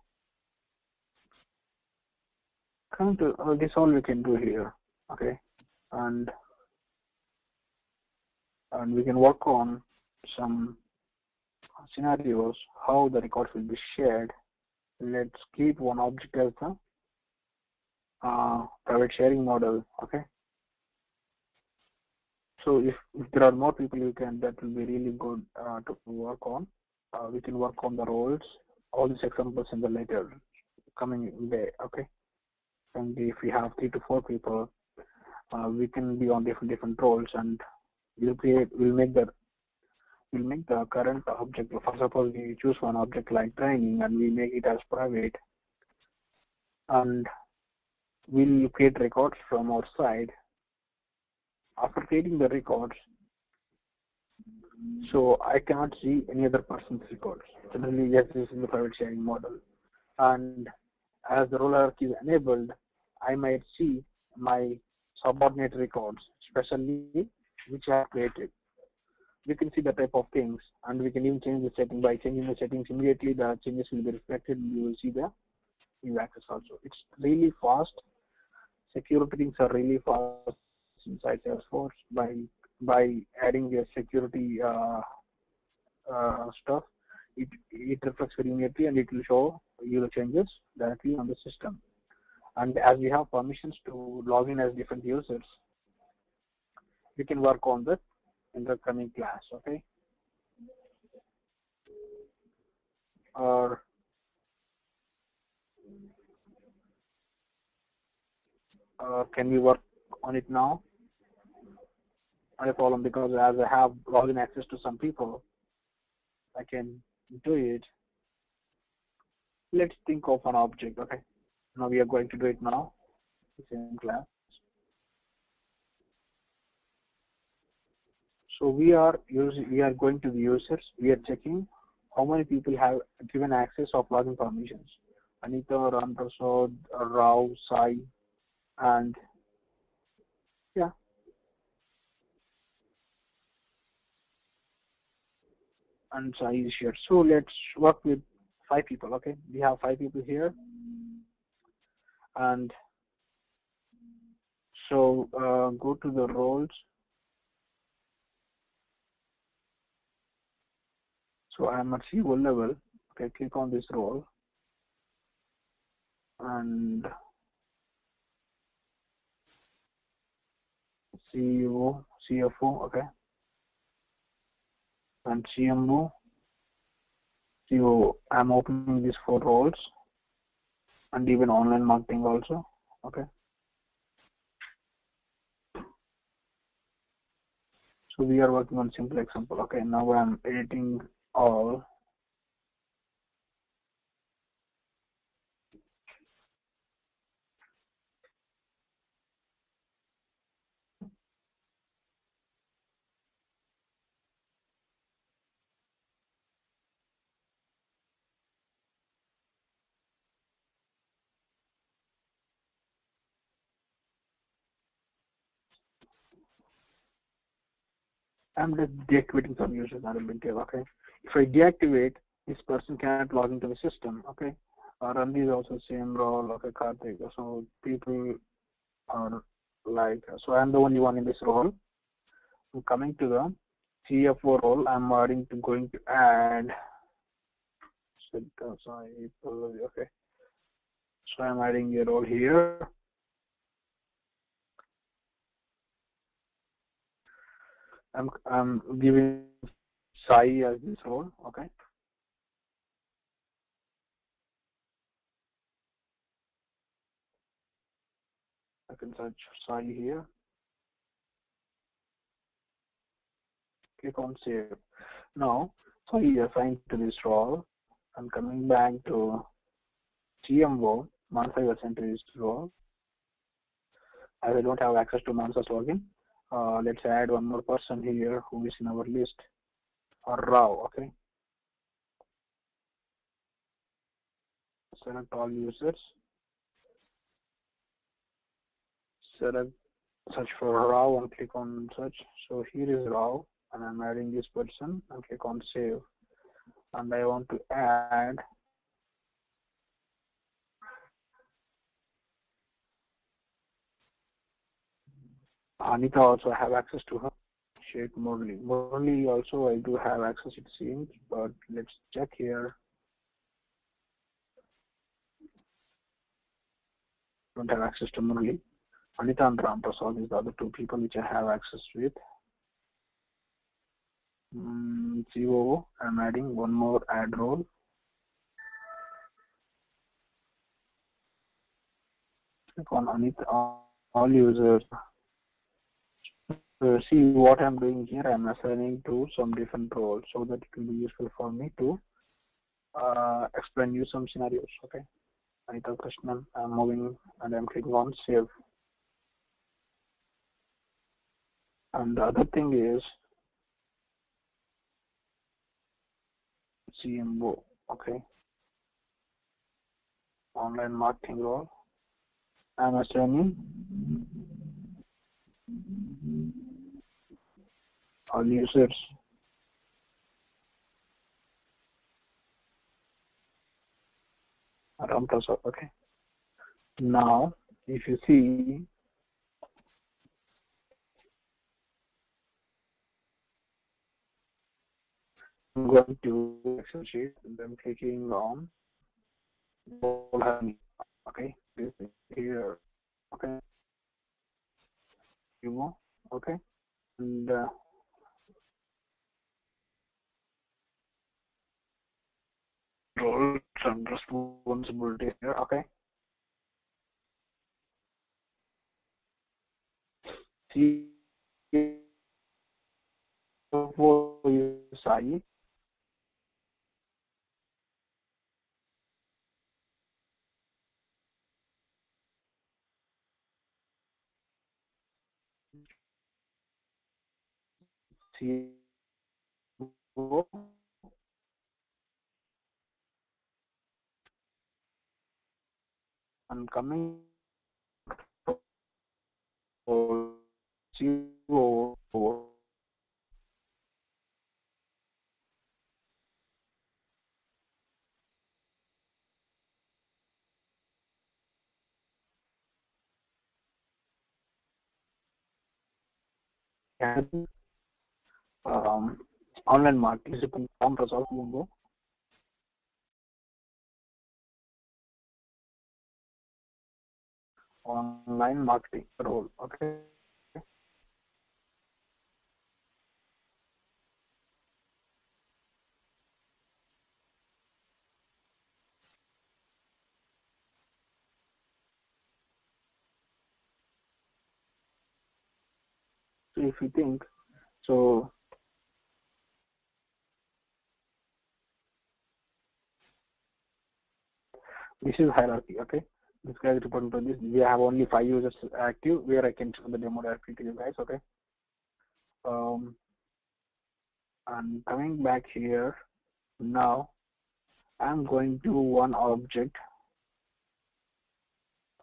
Coming to this, all we can do here. Okay. And we can work on some scenarios how the records will be shared. Let's keep one object as the private sharing model. Okay. So if there are more people, that will be really good to work on. We can work on the roles, all these examples in the later coming day. Okay. And if we have 3 to 4 people, we can be on different roles, and we'll make the current object. For suppose we choose one object like training, and we make it as private, and we'll create records from our side. After creating the records, so I cannot see any other person's records. Generally, yes, this is the private sharing model, and as the role hierarchy is enabled, I might see my subordinate records, especially which I have created. We can see the type of things, and we can even change the setting. By changing the settings immediately, the changes will be reflected. You will see the give access also. It's really fast. Security things are really fast inside Salesforce by adding a security stuff. It reflects very immediately and it will show you the changes directly on the system. And as we have permissions to log in as different users, we can work on that in the coming class, okay? Or can we work on it now? Not a problem, because as I have login access to some people, I can do it. Let's think of an object, okay? Now we are going to do it now, the same class. So we are going to the users. We are checking how many people have given access of login permissions. Anita, Ram Prasad, Rao, Sai, and yeah. And Sai is here. So let's work with 5 people, okay? We have 5 people here. And so go to the roles. So I'm at CEO level. Okay, click on this role. And CEO, CFO, okay. And CMO, CEO. I'm opening these 4 roles. And even online marketing also, okay. So we are working on simple example, okay. Now I'm editing all. I'm just deactivating some users, not a big deal, okay. If I deactivate, this person cannot log into the system, okay. Randy is also same role, okay, Karthik. So people are like, so I'm the only one in this role. I'm coming to the CFO role. I'm going to add, okay. So I'm adding a role here. I'm giving Sai as this role, okay. I can search Sai here. Click on save. Now Sai is assigned to this role. I'm coming back to CMO. Mansa is assigned to this role. As I don't have access to Mansa's login, let's add one more person here who is in our list, or Rao, okay. Select all users. Search for Rao and click on search. So here is Rao, and I'm adding this person and click on save. And I want to add Anita. Also have access to her. Sheikh Murli. Murli also I do have access, it seems, but let's check here. Don't have access to Murli. Anita and Ram Prasad is the other 2 people which I have access with. COO, I'm adding one more add role. Click on Anita, all users. See what I'm doing here, I'm assigning to some different roles so that it will be useful for me to explain you some scenarios, okay. Anita Krishnan, I'm moving and I'm clicking on save. And the other thing is CMO, okay. Online marketing role. I'm assigning all users. Ram Prasad. Okay. Now, if you see, I'm going to Excel sheet and then clicking on all having, okay, this is here, okay, more, okay, and roles and responsibilities here, okay. See, for you, Sai, CEO, and coming for CEO, um, online marketing, Ram Prasad, online marketing role, okay. So if you think, so this is hierarchy, okay. This guy is reporting to this. We have only 5 users active where I can show the demo directly to you guys, okay. And coming back here, now I'm going to one object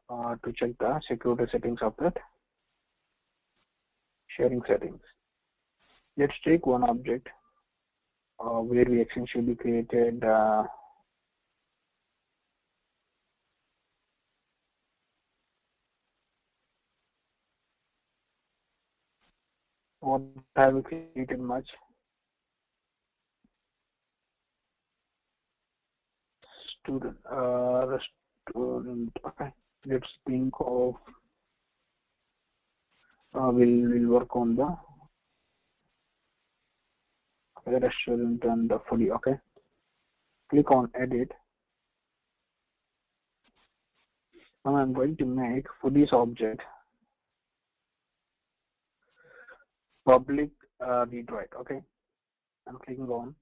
to check the security settings of that sharing settings. Let's take one object where we essentially created what have we created much student restaurant. Okay, let's think of we'll work on the restaurant and the foodie. Okay, click on edit. Now I'm going to make foodies object public read write. Okay, I'm clicking on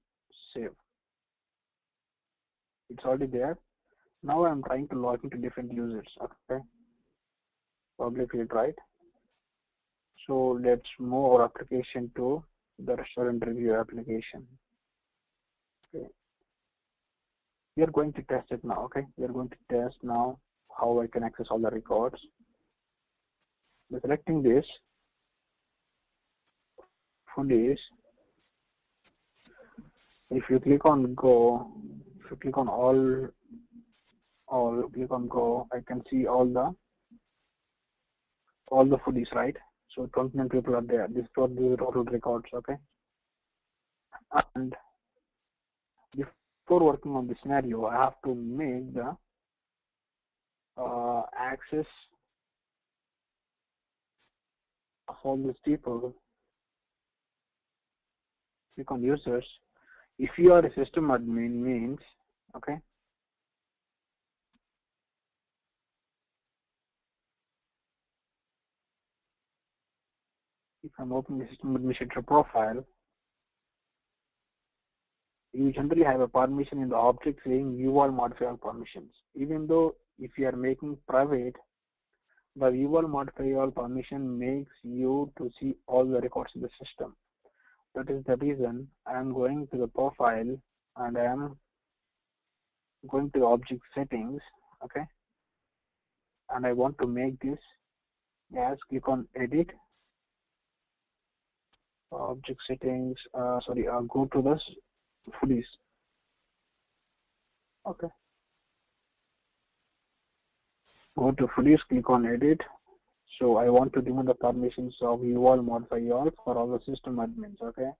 save. It's already there. Now I'm trying to log into different users. Okay, public read write. So let's move our application to the restaurant review application. Okay, we are going to test it now. Okay, we are going to test now how I can access all the records. By selecting this foodies, if you click on go, if you click on all click on go, I can see all the foodies, right? So 29 people are there. This is the total records, okay? And before working on the scenario, I have to make the access of all these people. Click on users. If you are a system admin means, okay, if I'm opening the system administrator profile, you generally have a permission in the object saying view all modify all permissions. Even though if you are making private, the view all modify all permission makes you to see all the records in the system. That is the reason I am going to the profile and I am going to object settings, okay, and I want to make this as click on edit, object settings, go to the foodies, okay. Go to foodies, click on edit. So I want to remove the permissions of you all, modify all for all the system admins, okay?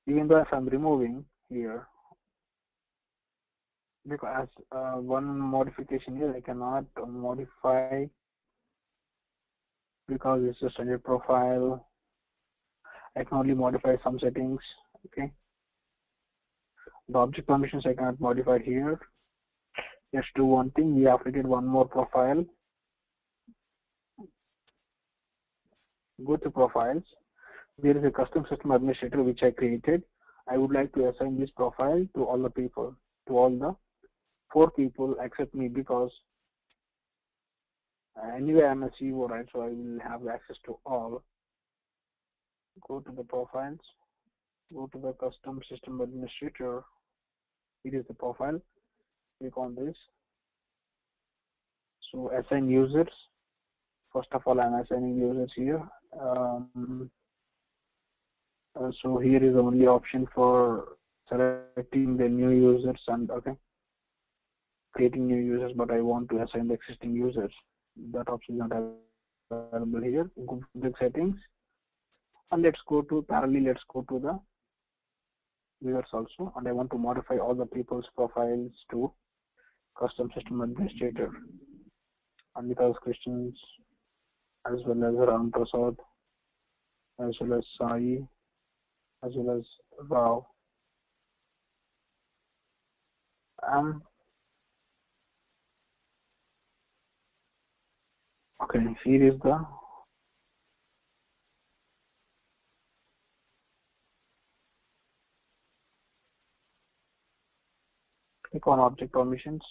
Even though if I'm removing here, because one modification here, I cannot modify because it's a standard profile. I can only modify some settings, okay? The object permissions I cannot modify here. Let's do one thing. We have created one more profile. Go to profiles. There is a custom system administrator which I created. I would like to assign this profile to all the people, to all the 4 people except me, because anyway I'm a CEO, right? So I will have access to all. Go to the profiles. Go to the custom system administrator. It is the profile. Click on this. So assign users. First of all, I'm assigning users here. So here is the only option for selecting the new users and okay, creating new users, but I want to assign the existing users. That option is not available here. Go to the settings and let's go to parallel. Let's go to the viewers also, and I want to modify all the people's profiles to custom system administrator. Anita's Christians, as well as Ram Prasad, as well as Sai, as well as Rao. Okay, here is the click on object permissions.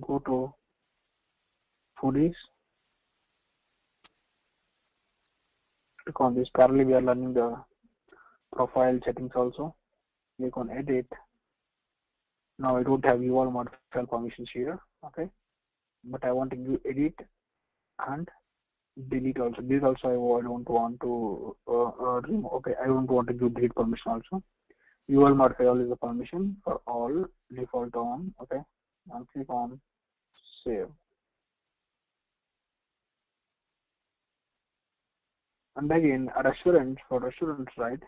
Go to foodies. Click on this. Parallel, we are learning the profile settings also. Click on edit. Now I don't have URL modify permissions here, okay? But I want to do edit and delete also. Delete also I don't want to remove. Okay, I don't want to give delete permission also. URL modify all is the permission for all, default on. Okay, and click on save. And again, a restaurant, for restaurants, right?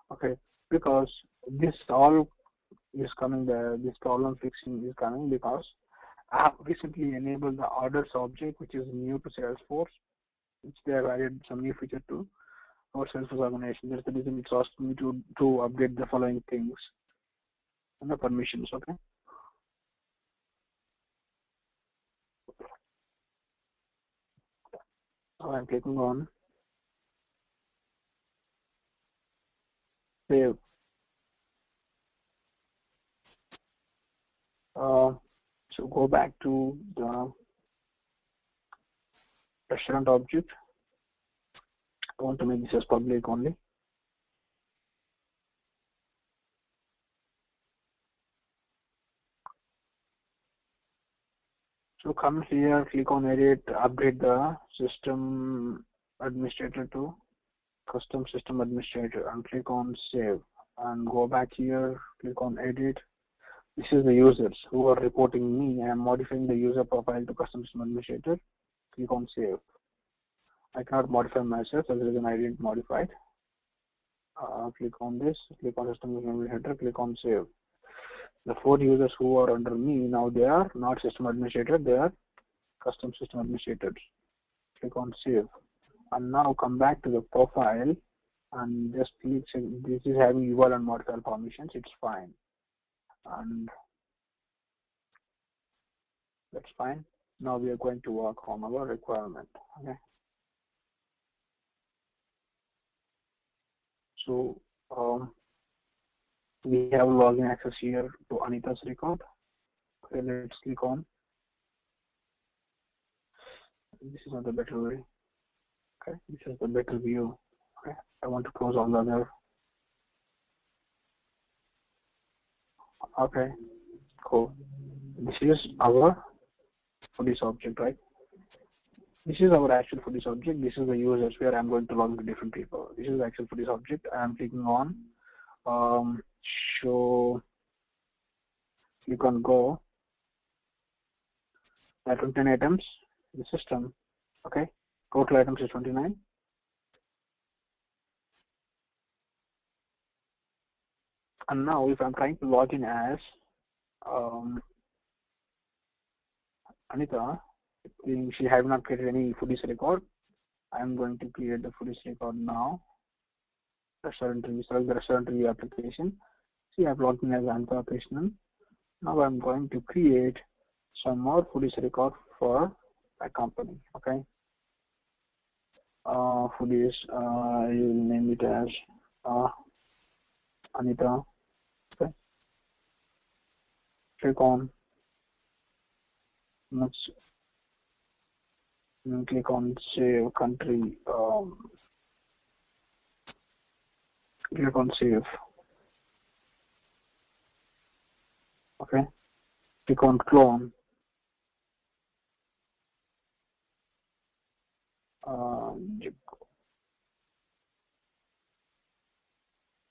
Okay, because this all is coming, this problem fixing is coming because I have recently enabled the orders object, which is new to Salesforce, which they have added some new feature to our Salesforce organization. That's the reason it's asked me to update the following things and the permissions. Okay. So I'm clicking on save. So go back to the restaurant object. I want to make this as public only. So come here, click on edit, update the system administrator to custom system administrator and click on save and go back here, click on edit. This is the users who are reporting me. I am modifying the user profile to custom system administrator. Click on save. I cannot modify myself, as a reason I didn't modify it. Click on this, click on system administrator, click on save. The 4 users who are under me now, they are not system administrator, they are custom system administrators. Click on save. And now come back to the profile and just click. This is having URL and modify permissions. It's fine, and that's fine. Now we are going to work on our requirement. Okay. So we have login access here to Anita's record. Okay, let's click on this is not the better way. Okay, this is the better view. Okay, I want to close all the other. Okay, cool. This is our foodies object, right? This is our actual foodies object. This is the users where I'm going to log into different people. This is the actual foodies object. I'm clicking on show. Click on go. There are 29 items in the system. Okay, total items is 29. And now if I'm trying to log in as Anita, she have not created any foodies record. I'm going to create the foodies record now. Restaurant review, select the restaurant review application. See, I've logged in as Anita operational. Now I'm going to create some more foodies record for my company. Okay. Foodies, you will name it as Anita. Okay. Click on. Let's click on save country. Click on save. Okay. Click on clone.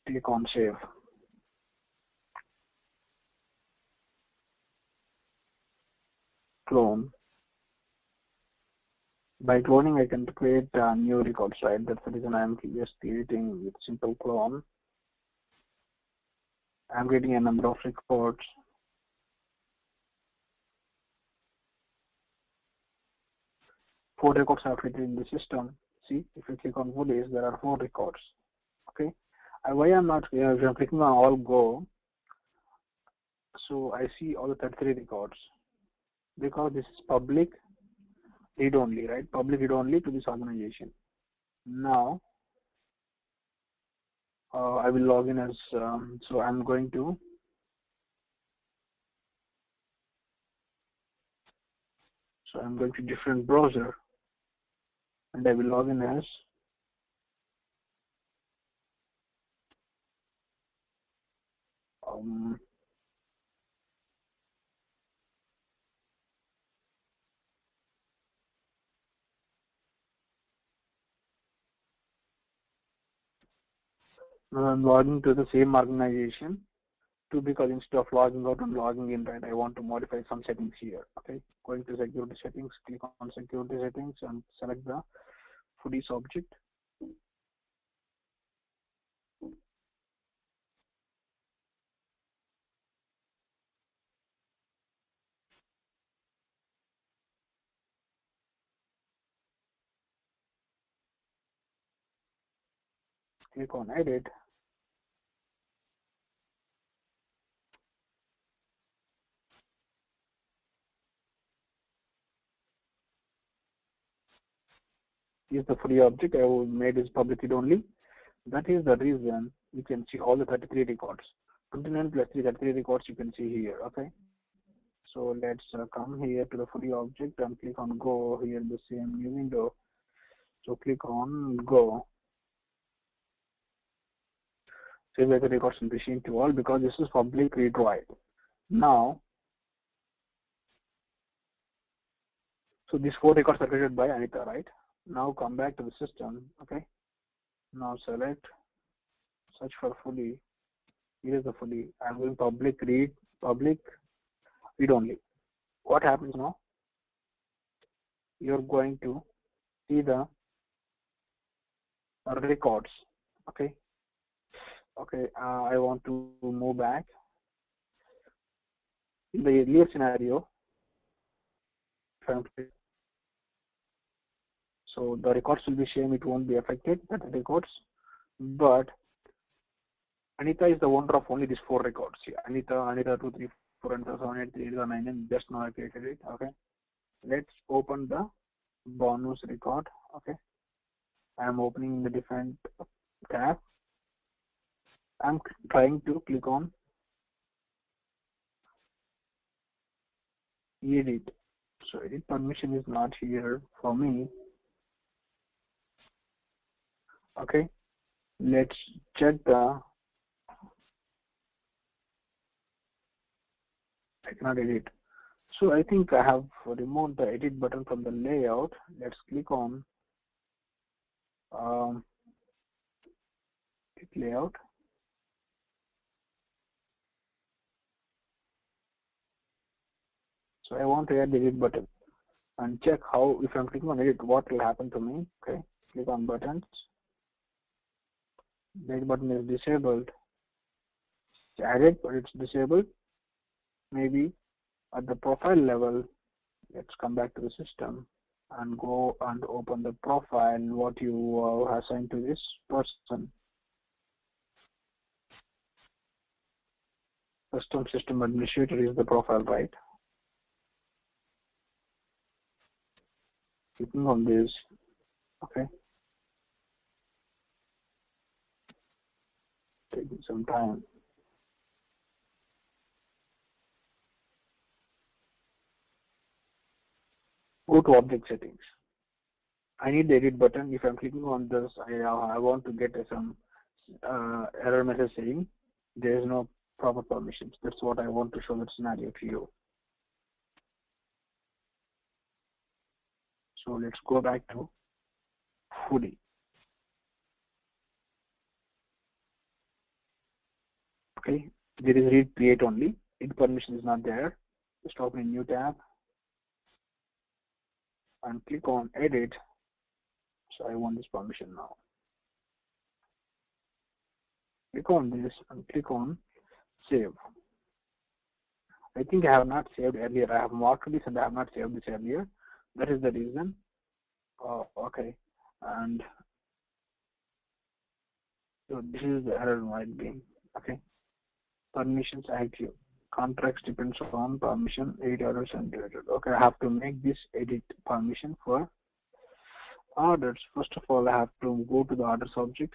Click on save. Clone. By cloning, I can create new records, right? That's the reason I'm just creating with simple clone. I'm getting a number of records. Four records are created in the system. See, if you click on foodies, there are 4 records. Okay. Why I'm not here? If I'm clicking on all go, so I see all the 33 records because this is public read only, right? Public read only to this organization. Now I will log in as so I'm going to different browser and I will log in as now I'm logging to the same organization too, because instead of logging out and logging in, right, I want to modify some settings here. Okay, going to security settings, click on security settings and select the foodies object. Click on edit. Is the foodie object I made is public read only. That is the reason you can see all the 33 records. 29 plus 3, 33 records you can see here. Okay. So let's come here to the foodie object and click on go here in the same new window. So click on go. Save the records in machine to all because this is public read write. Now, so these 4 records are created by Anita, right? Now come back to the system. Okay. Now select search for foodie. Here is the foodie. I'm going public read only. What happens now? You're going to see the records. Okay. Okay. I want to move back. In the earlier scenario, so the records will be same. It won't be affected. The records, but Anita is the owner of only these 4 records. See, Anita 2, 3, 4, and 7, 8, 3, 9, and just now I created it. Okay. Let's open the bonus record. Okay. I'm opening the different tab. I'm trying to click on edit. So edit permission is not here for me. Okay, let's check the, I cannot edit. So I think I have removed the edit button from the layout. Let's click on edit layout. So I want to add the edit button and check how, if I'm clicking on edit, what will happen to me. Okay, click on buttons. The edit button is disabled. It's added, but it's disabled. Maybe at the profile level, let's come back to the system and go and open the profile, what you assigned to this person. Custom system administrator is the profile, right? Clicking on this, okay. Taking some time. Go to object settings. I need the edit button. If I'm clicking on this, I want to get some error message saying there is no proper permissions. That's what I want to show the scenario to you. So let's go back to Foodie. Okay, there is read create only. Edit permission is not there. Just open a new tab and click on edit. So I want this permission now. Click on this and click on save. I think I have not saved earlier. I have marked this and I have not saved this earlier. That is the reason. Oh, okay. And so this is the error might be. Okay. Permissions active. Contracts depends on permission, edit orders and deleted. Okay, I have to make this edit permission for orders. First of all, I have to go to the orders object.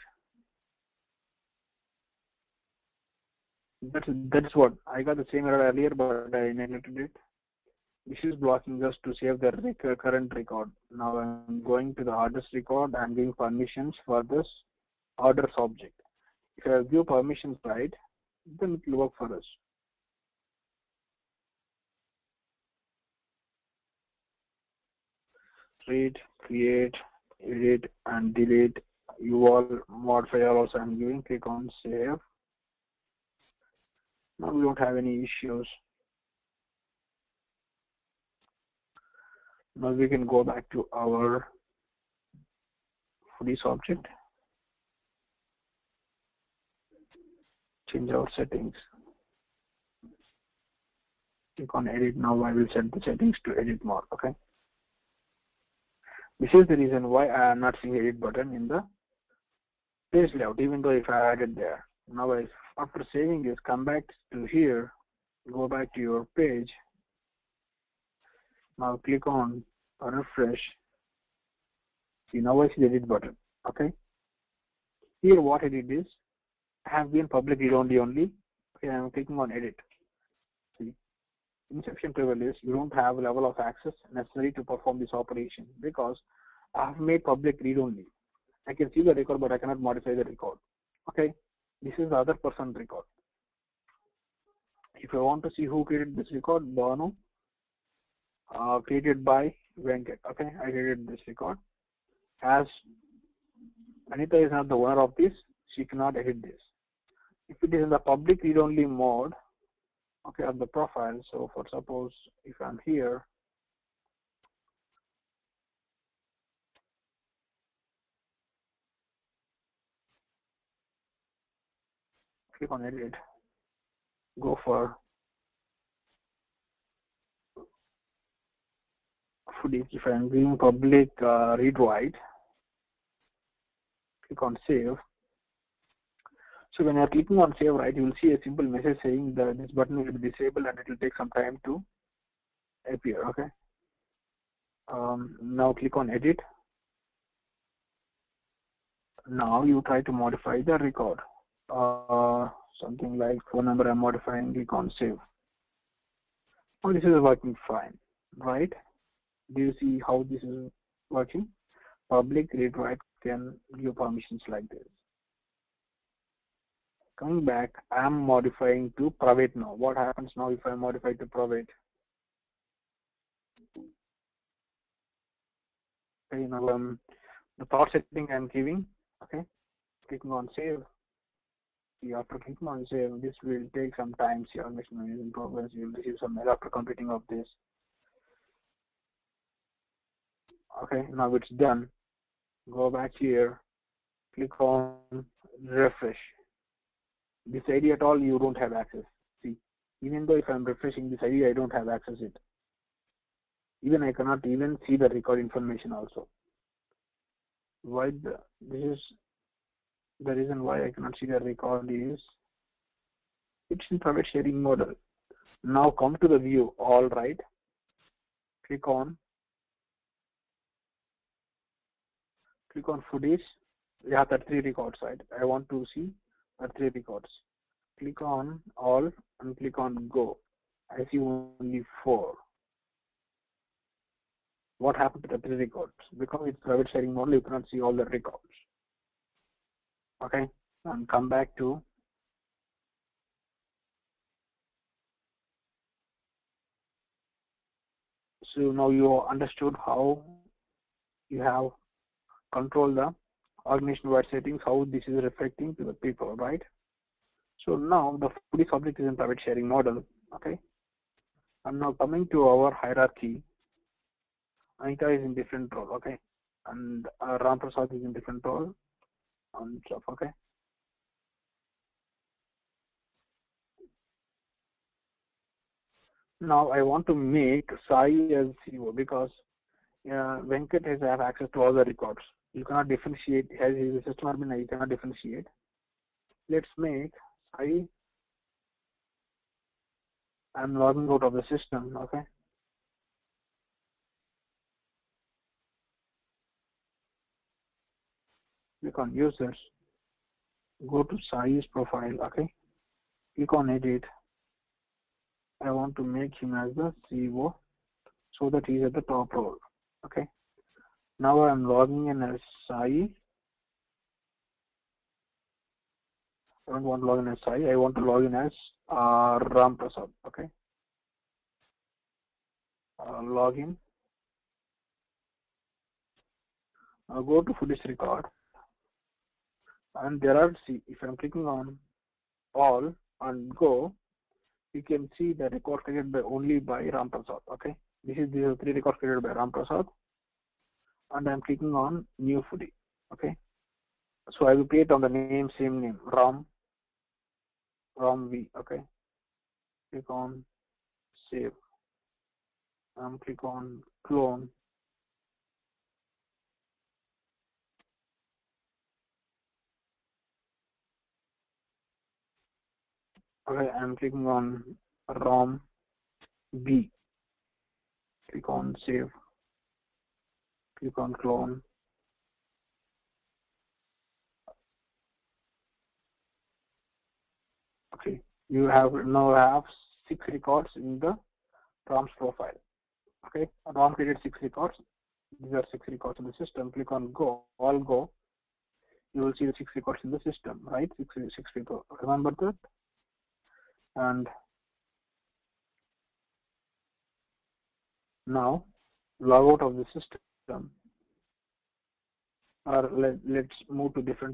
That's what I got the same error earlier, but I neglected it. This is blocking us to save the current record. Now I'm going to the orders record and giving permissions for this orders object. If I give permissions right, then it will work for us. Read, create, edit, and delete. You all modify also I'm giving. Click on save. Now we don't have any issues. Now we can go back to our Foodies object. Change our settings. Click on edit. Now I will set the settings to edit mode. Okay. This is the reason why I am not seeing edit button in the page layout, even though if I added there. Now after saving this, come back to here, go back to your page. Now click on refresh. See, now I see the edit button. Okay. Here what I did is I have been public read only. Okay, I am clicking on edit. See, inception table is you don't have a level of access necessary to perform this operation because I have made public read only. I can see the record, but I cannot modify the record. Okay, this is the other person's record. If I want to see who created this record, Banu, created by Venkat. Okay, I created this record. As Anita is not the owner of this, she cannot edit this. If it is in the public read-only mode, okay, of the profile. So for suppose if I'm here, click on edit, go for Foodies. If I'm doing public read write, click on save. So when you're clicking on save right, you will see a simple message saying that this button will be disabled and it will take some time to appear. Okay. Now click on edit. Now you try to modify the record. Something like phone number I'm modifying, click on save. Oh, this is working fine, right? Do you see how this is working? Public read write can give permissions like this. Coming back, I am modifying to private now. What happens now if I modify to private? Okay, now the thought setting I am giving. Okay, clicking on save. See, after clicking on save, this will take some time. See, our mission is in progress. You will receive some mail after completing of this. Okay, now it's done. Go back here. Click on refresh. This ID at all you don't have access. See, even though if I'm refreshing this ID, I don't have access it. Even I cannot even see the record information also. This is the reason why I cannot see the record is it's in private sharing model. Now come to the view, all right. Click on footage. We have the 3 records, right? I want to see the 3 records. Click on all and click on go. I see only 4. What happened to the 3 records? Because it's private sharing model, you cannot see all the records. Okay, and come back to so now you understood how you have control the organization-wide settings, how this is reflecting to the people, right? So now the food object is in private sharing model. Okay, I'm now coming to our hierarchy. Anita is in different role. Okay, and Ram Prasad is in different role and stuff. Okay. Now I want to make Sai as CEO because Venkat has have access to all the records. You cannot differentiate, as he is a system admin, you cannot differentiate. Let's make Sai, I'm logging out of the system, okay? Click on users, go to Sai's profile, okay? Click on edit. I want to make him as the CEO so that he's at the top role, okay? Now I'm logging in as Sai. I don't want to log in as Sai, I want to log in as Ram Prasad, okay? Login. Go to footage record, and there are, see, if I'm clicking on all and go, you can see the record created by only by Ram Prasad. Okay, this is the 3 records created by Ram Prasad, and I'm clicking on new footage. Okay, so I will create on the name, same name, Ram V. Okay, click on save. Click on clone. Okay, I'm clicking on Ram B. Click on save. Click on clone. Okay, you have now have 6 records in the Ram's profile. Okay, Ram created 6 records. These are 6 records in the system. Click on go, all go. You will see the 6 records in the system, right? 6 records. Remember that. And now log out of the system. Or let's move to different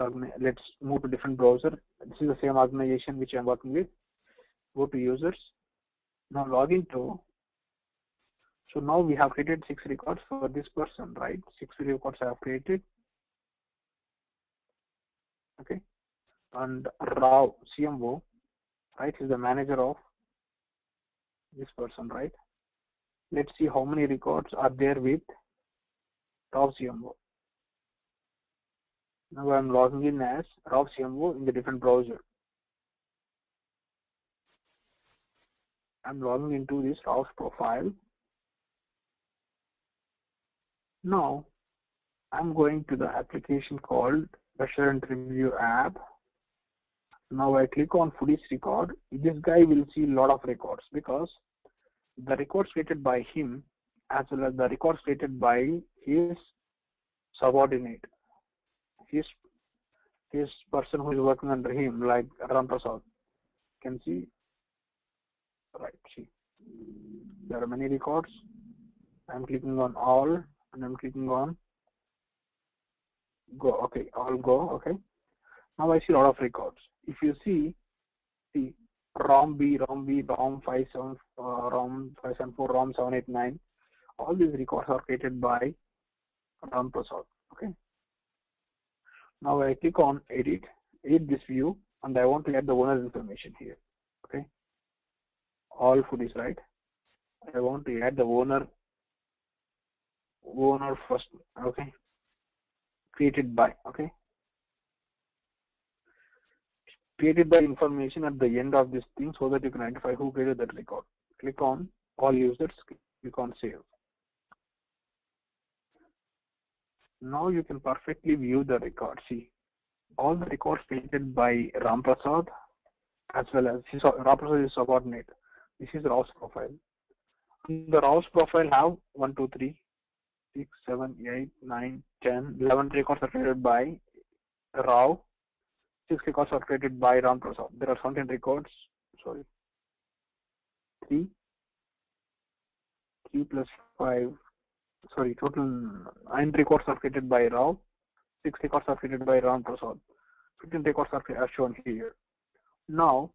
browser. This is the same organization which I'm working with. Go to users. Now log into. So now we have created 6 records for this person, right? 6 records I have created. Okay. And Rao, CMO, right, is the manager of this person, right? Let's see how many records are there with Rao CMO. Now I'm logging in as Rao CMO in the different browser. I'm logging into this Rao's profile. Now I'm going to the application called Restaurant Review app. Now I click on footage record. This guy will see a lot of records because the records created by him as well as the records created by his subordinate, his person who is working under him, like Ram Prasad. Can see, right? See, there are many records. I'm clicking on all, and I'm clicking on go. Okay, all go. Okay. Now I see a lot of records. If you see ROM B, ROM 57, ROM 574, ROM 789, all these records are created by Ram Prasad. Okay. Now I click on edit this view, and I want to add the owner's information here. Okay. All foodies, right? I want to add the owner first. Okay. Created by. Okay. Created by information at the end of this thing so that you can identify who created that record. Click on all users, click on save. Now you can perfectly view the record. See, all the records created by Ram Prasad as well as Ram Prasad is subordinate. This is Rao's profile. And the Rao's profile have 1, 2, 3, 6, 7, 8, 9, 10, 11 records are created by Rao. 6 records are created by Ram Prasad. There are 17 records. Sorry. 3 plus 5. Sorry, total 9 records are created by Rao. 6 records are created by Ram Prasad. 15 records are shown here. Now,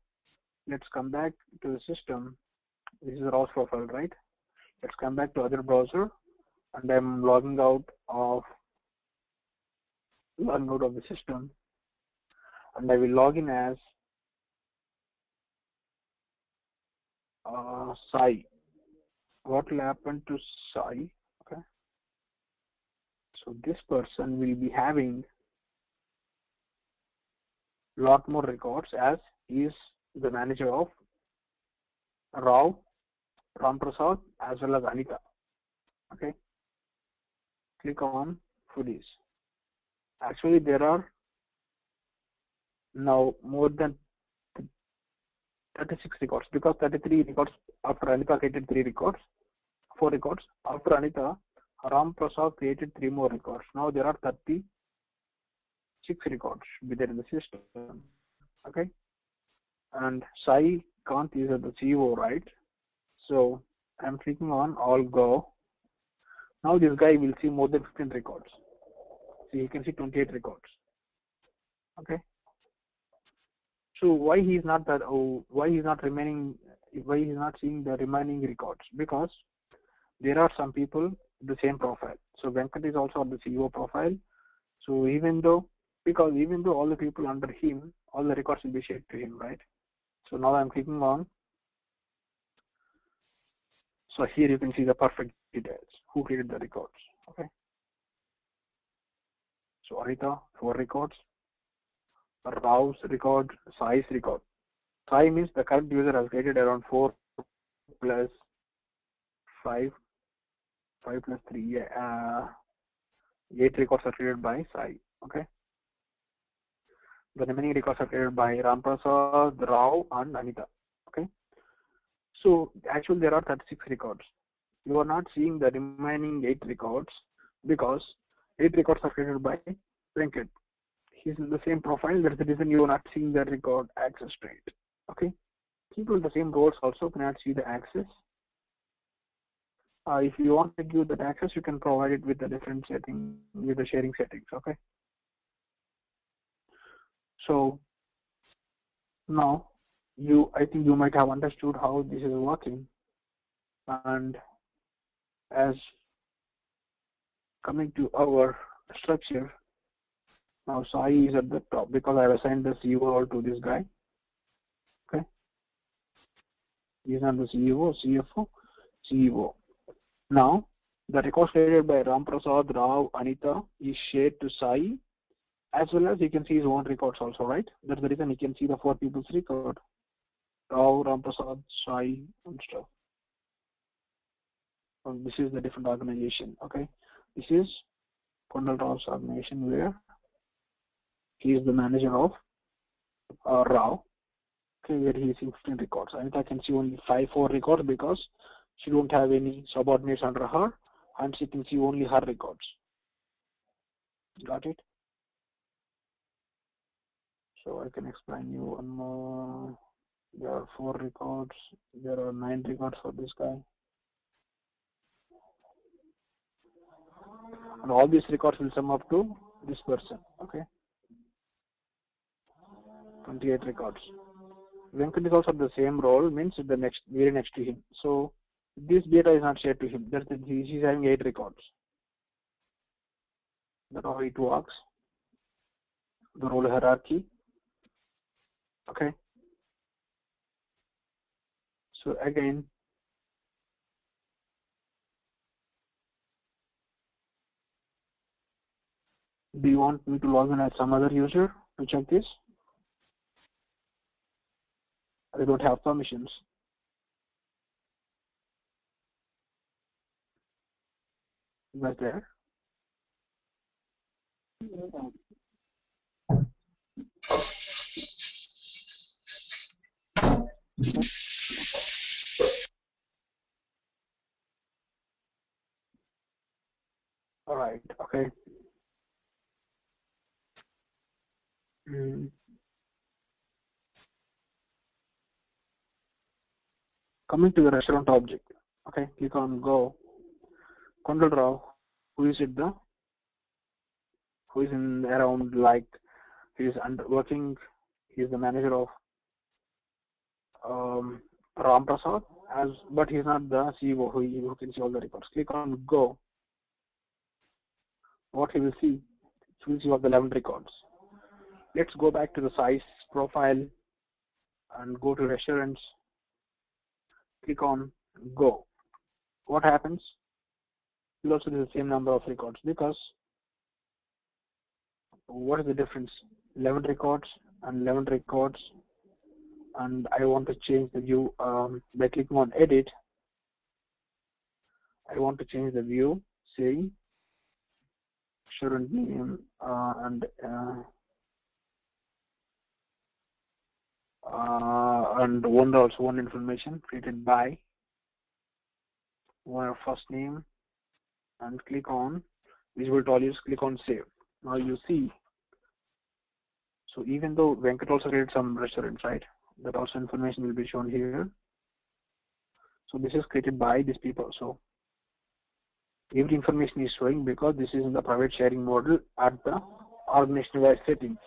let's come back to the system. This is Rao's profile, right? Let's come back to other browser, and I'm logging out of the system, and I will log in as Sai. What will happen to Sai? Okay. So this person will be having lot more records as he is the manager of Rao, Ram Prasad, as well as Anita. Okay. Click on foodies. Actually, there are now more than 36 records because 33 records after Anita created 4 records. After Anita, Ram Prasad created 3 more records. Now there are 36 records within in the system. Okay. And Sai Kant is the CEO, right? So I'm clicking on all go. Now this guy will see more than 15 records. So you can see 28 records. Okay. So why he's not seeing the remaining records? Because there are some people the same profile. So Venkat is also on the CEO profile. So even though all the people under him, all the records will be shared to him, right? So now I'm clicking on. So here you can see the perfect details. Who created the records? Okay. So Anita, 4 records. Rao's record, Sai's record. Sai means the current user has created around 4 plus 5 plus 3, 8 records are created by Sai. Okay. The remaining records are created by Ram Prasad, Rao, and Anita. Okay. So actually there are 36 records. You are not seeing the remaining 8 records because 8 records are created by Venkat. He's in the same profile. That's the reason you are not seeing the record access to it. Okay. People with the same roles also cannot see the access. If you want to give that access, you can provide it with a different setting, with the sharing settings. Okay. So now I think you might have understood how this is working. And as coming to our structure, now Sai is at the top because I have assigned the CEO role to this guy. Okay. He is not the CEO, CFO, CEO. Now the records created by Ram Prasad, Rao, Anita is shared to Sai, as well as you can see his own records also, right? That's the reason you can see the 4 people's record. Rao, Ram Prasad, Sai, and stuff. And this is the different organization. Okay. This is Kondal Rao's organization where he is the manager of Rao. Okay, where he is 15 records. Anita can see only 4 records because She don't have any subordinates under her, and she can see only her records. Got it? So I can explain you one more. There are 4 records. There are 9 records for this guy. And all these records will sum up to this person. Okay. 28 records. Venkat is also the same role, means the next, very next to him. So this data is not shared to him. He's having 8 records. That's how it works. The role hierarchy. Okay. So again, do you want me to log in as some other user to check this? I don't have permissions. You guys there? All right. Okay. Coming to the restaurant object. Okay. Click on Go. Control Draw. Who is it? Who is in around, like he is working? He is the manager of Ram Prasad, but he is not the CEO who can see all the records. Click on Go. What he will see? He will see all the 11 records. Let's go back to the size profile and go to restaurants. Click on Go. What happens? You'll also see the same number of records, because what is the difference? 11 records and 11 records, and I want to change the view by clicking on Edit. I want to change the view, saying restaurant name and one also one information created by one first name, and click on Visual Tools. Click on Save. Now you see. So even though Venkat also created some restaurants, right? That also information will be shown here. So this is created by these people. So every information is showing because this is in the private sharing model at the organization-wide settings.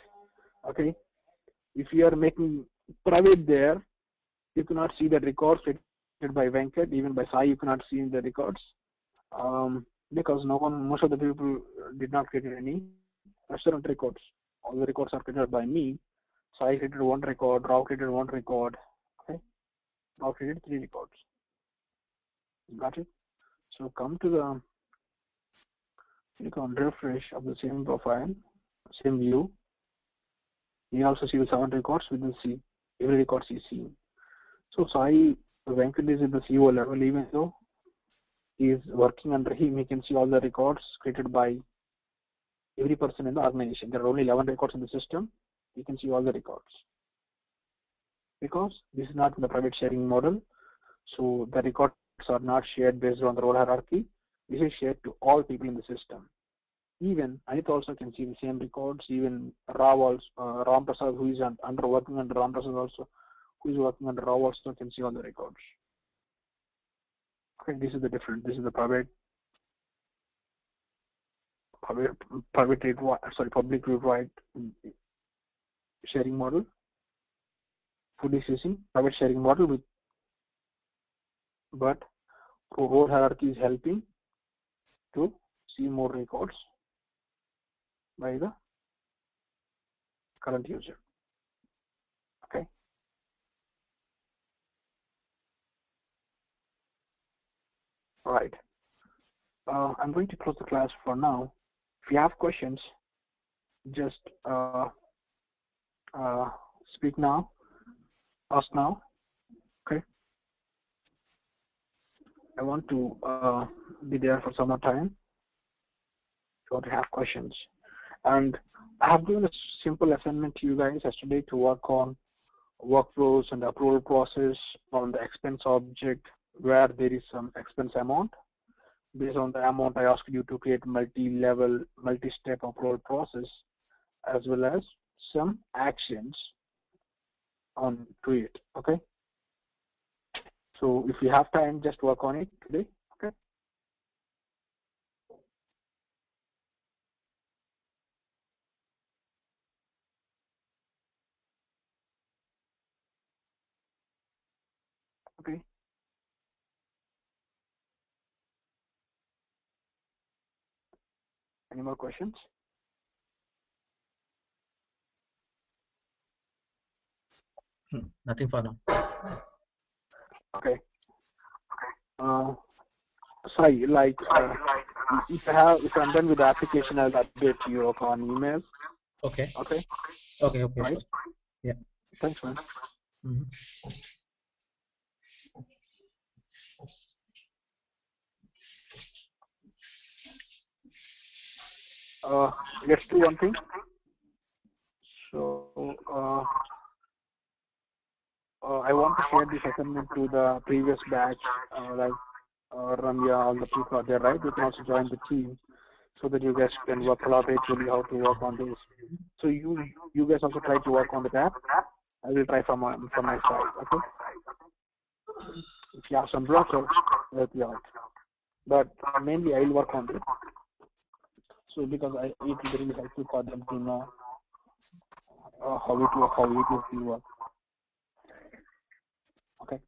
Okay. If you are making private there, you cannot see the records created by Venkat. Even by Sai, you cannot see the records because most of the people did not create any restaurant records. All the records are created by me. Sai created 1 record, Rao created 1 record, okay? Rao created 3 records. Got it? So come to the, click on refresh of the same profile, same view. You also see the 7 records, we will see every record is seen. So Sai, Venkat is at the CEO level, even though he is working under him, he can see all the records created by every person in the organization. There are only 11 records in the system. You can see all the records. Because this is not the private sharing model, so the records are not shared based on the role hierarchy. This is shared to all people in the system. Even Anit also can see the same records. Even Rao also, Ram Prasad, who is working under Ram Prasad also, who is working under Rao also can see all the records. Okay, this is the difference. This is the public read-write sharing model. Food is using private sharing model but role hierarchy is helping to see more records by the current user. Okay. All right. I'm going to close the class for now. If you have questions, just speak now, ask now. Okay. I want to be there for some more time. If you want to have questions, and I have given a simple assignment to you guys yesterday to work on workflows and approval process on the expense object where there is some expense amount. Based on the amount, I asked you to create multi-level, multi-step upload process, as well as some actions on to it. Okay. So if you have time, just work on it today. Okay. Okay. Any more questions? Nothing for now. Okay. Sorry, like if I'm done with the application, I'll update you on email. Okay. Okay. Okay. Right. Yeah. Thanks, man. Let's do one thing. So I want to share this assignment to the previous batch, like Ramya, all the people are there, right? You can also join the team so that you guys can work collaboratively how to work on this. So you guys also try to work on the app. I will try from my side. Okay. If you have some blockers, I'll help you out. But mainly I will work on it. So because it will be really helpful for them to know how it will work. Okay.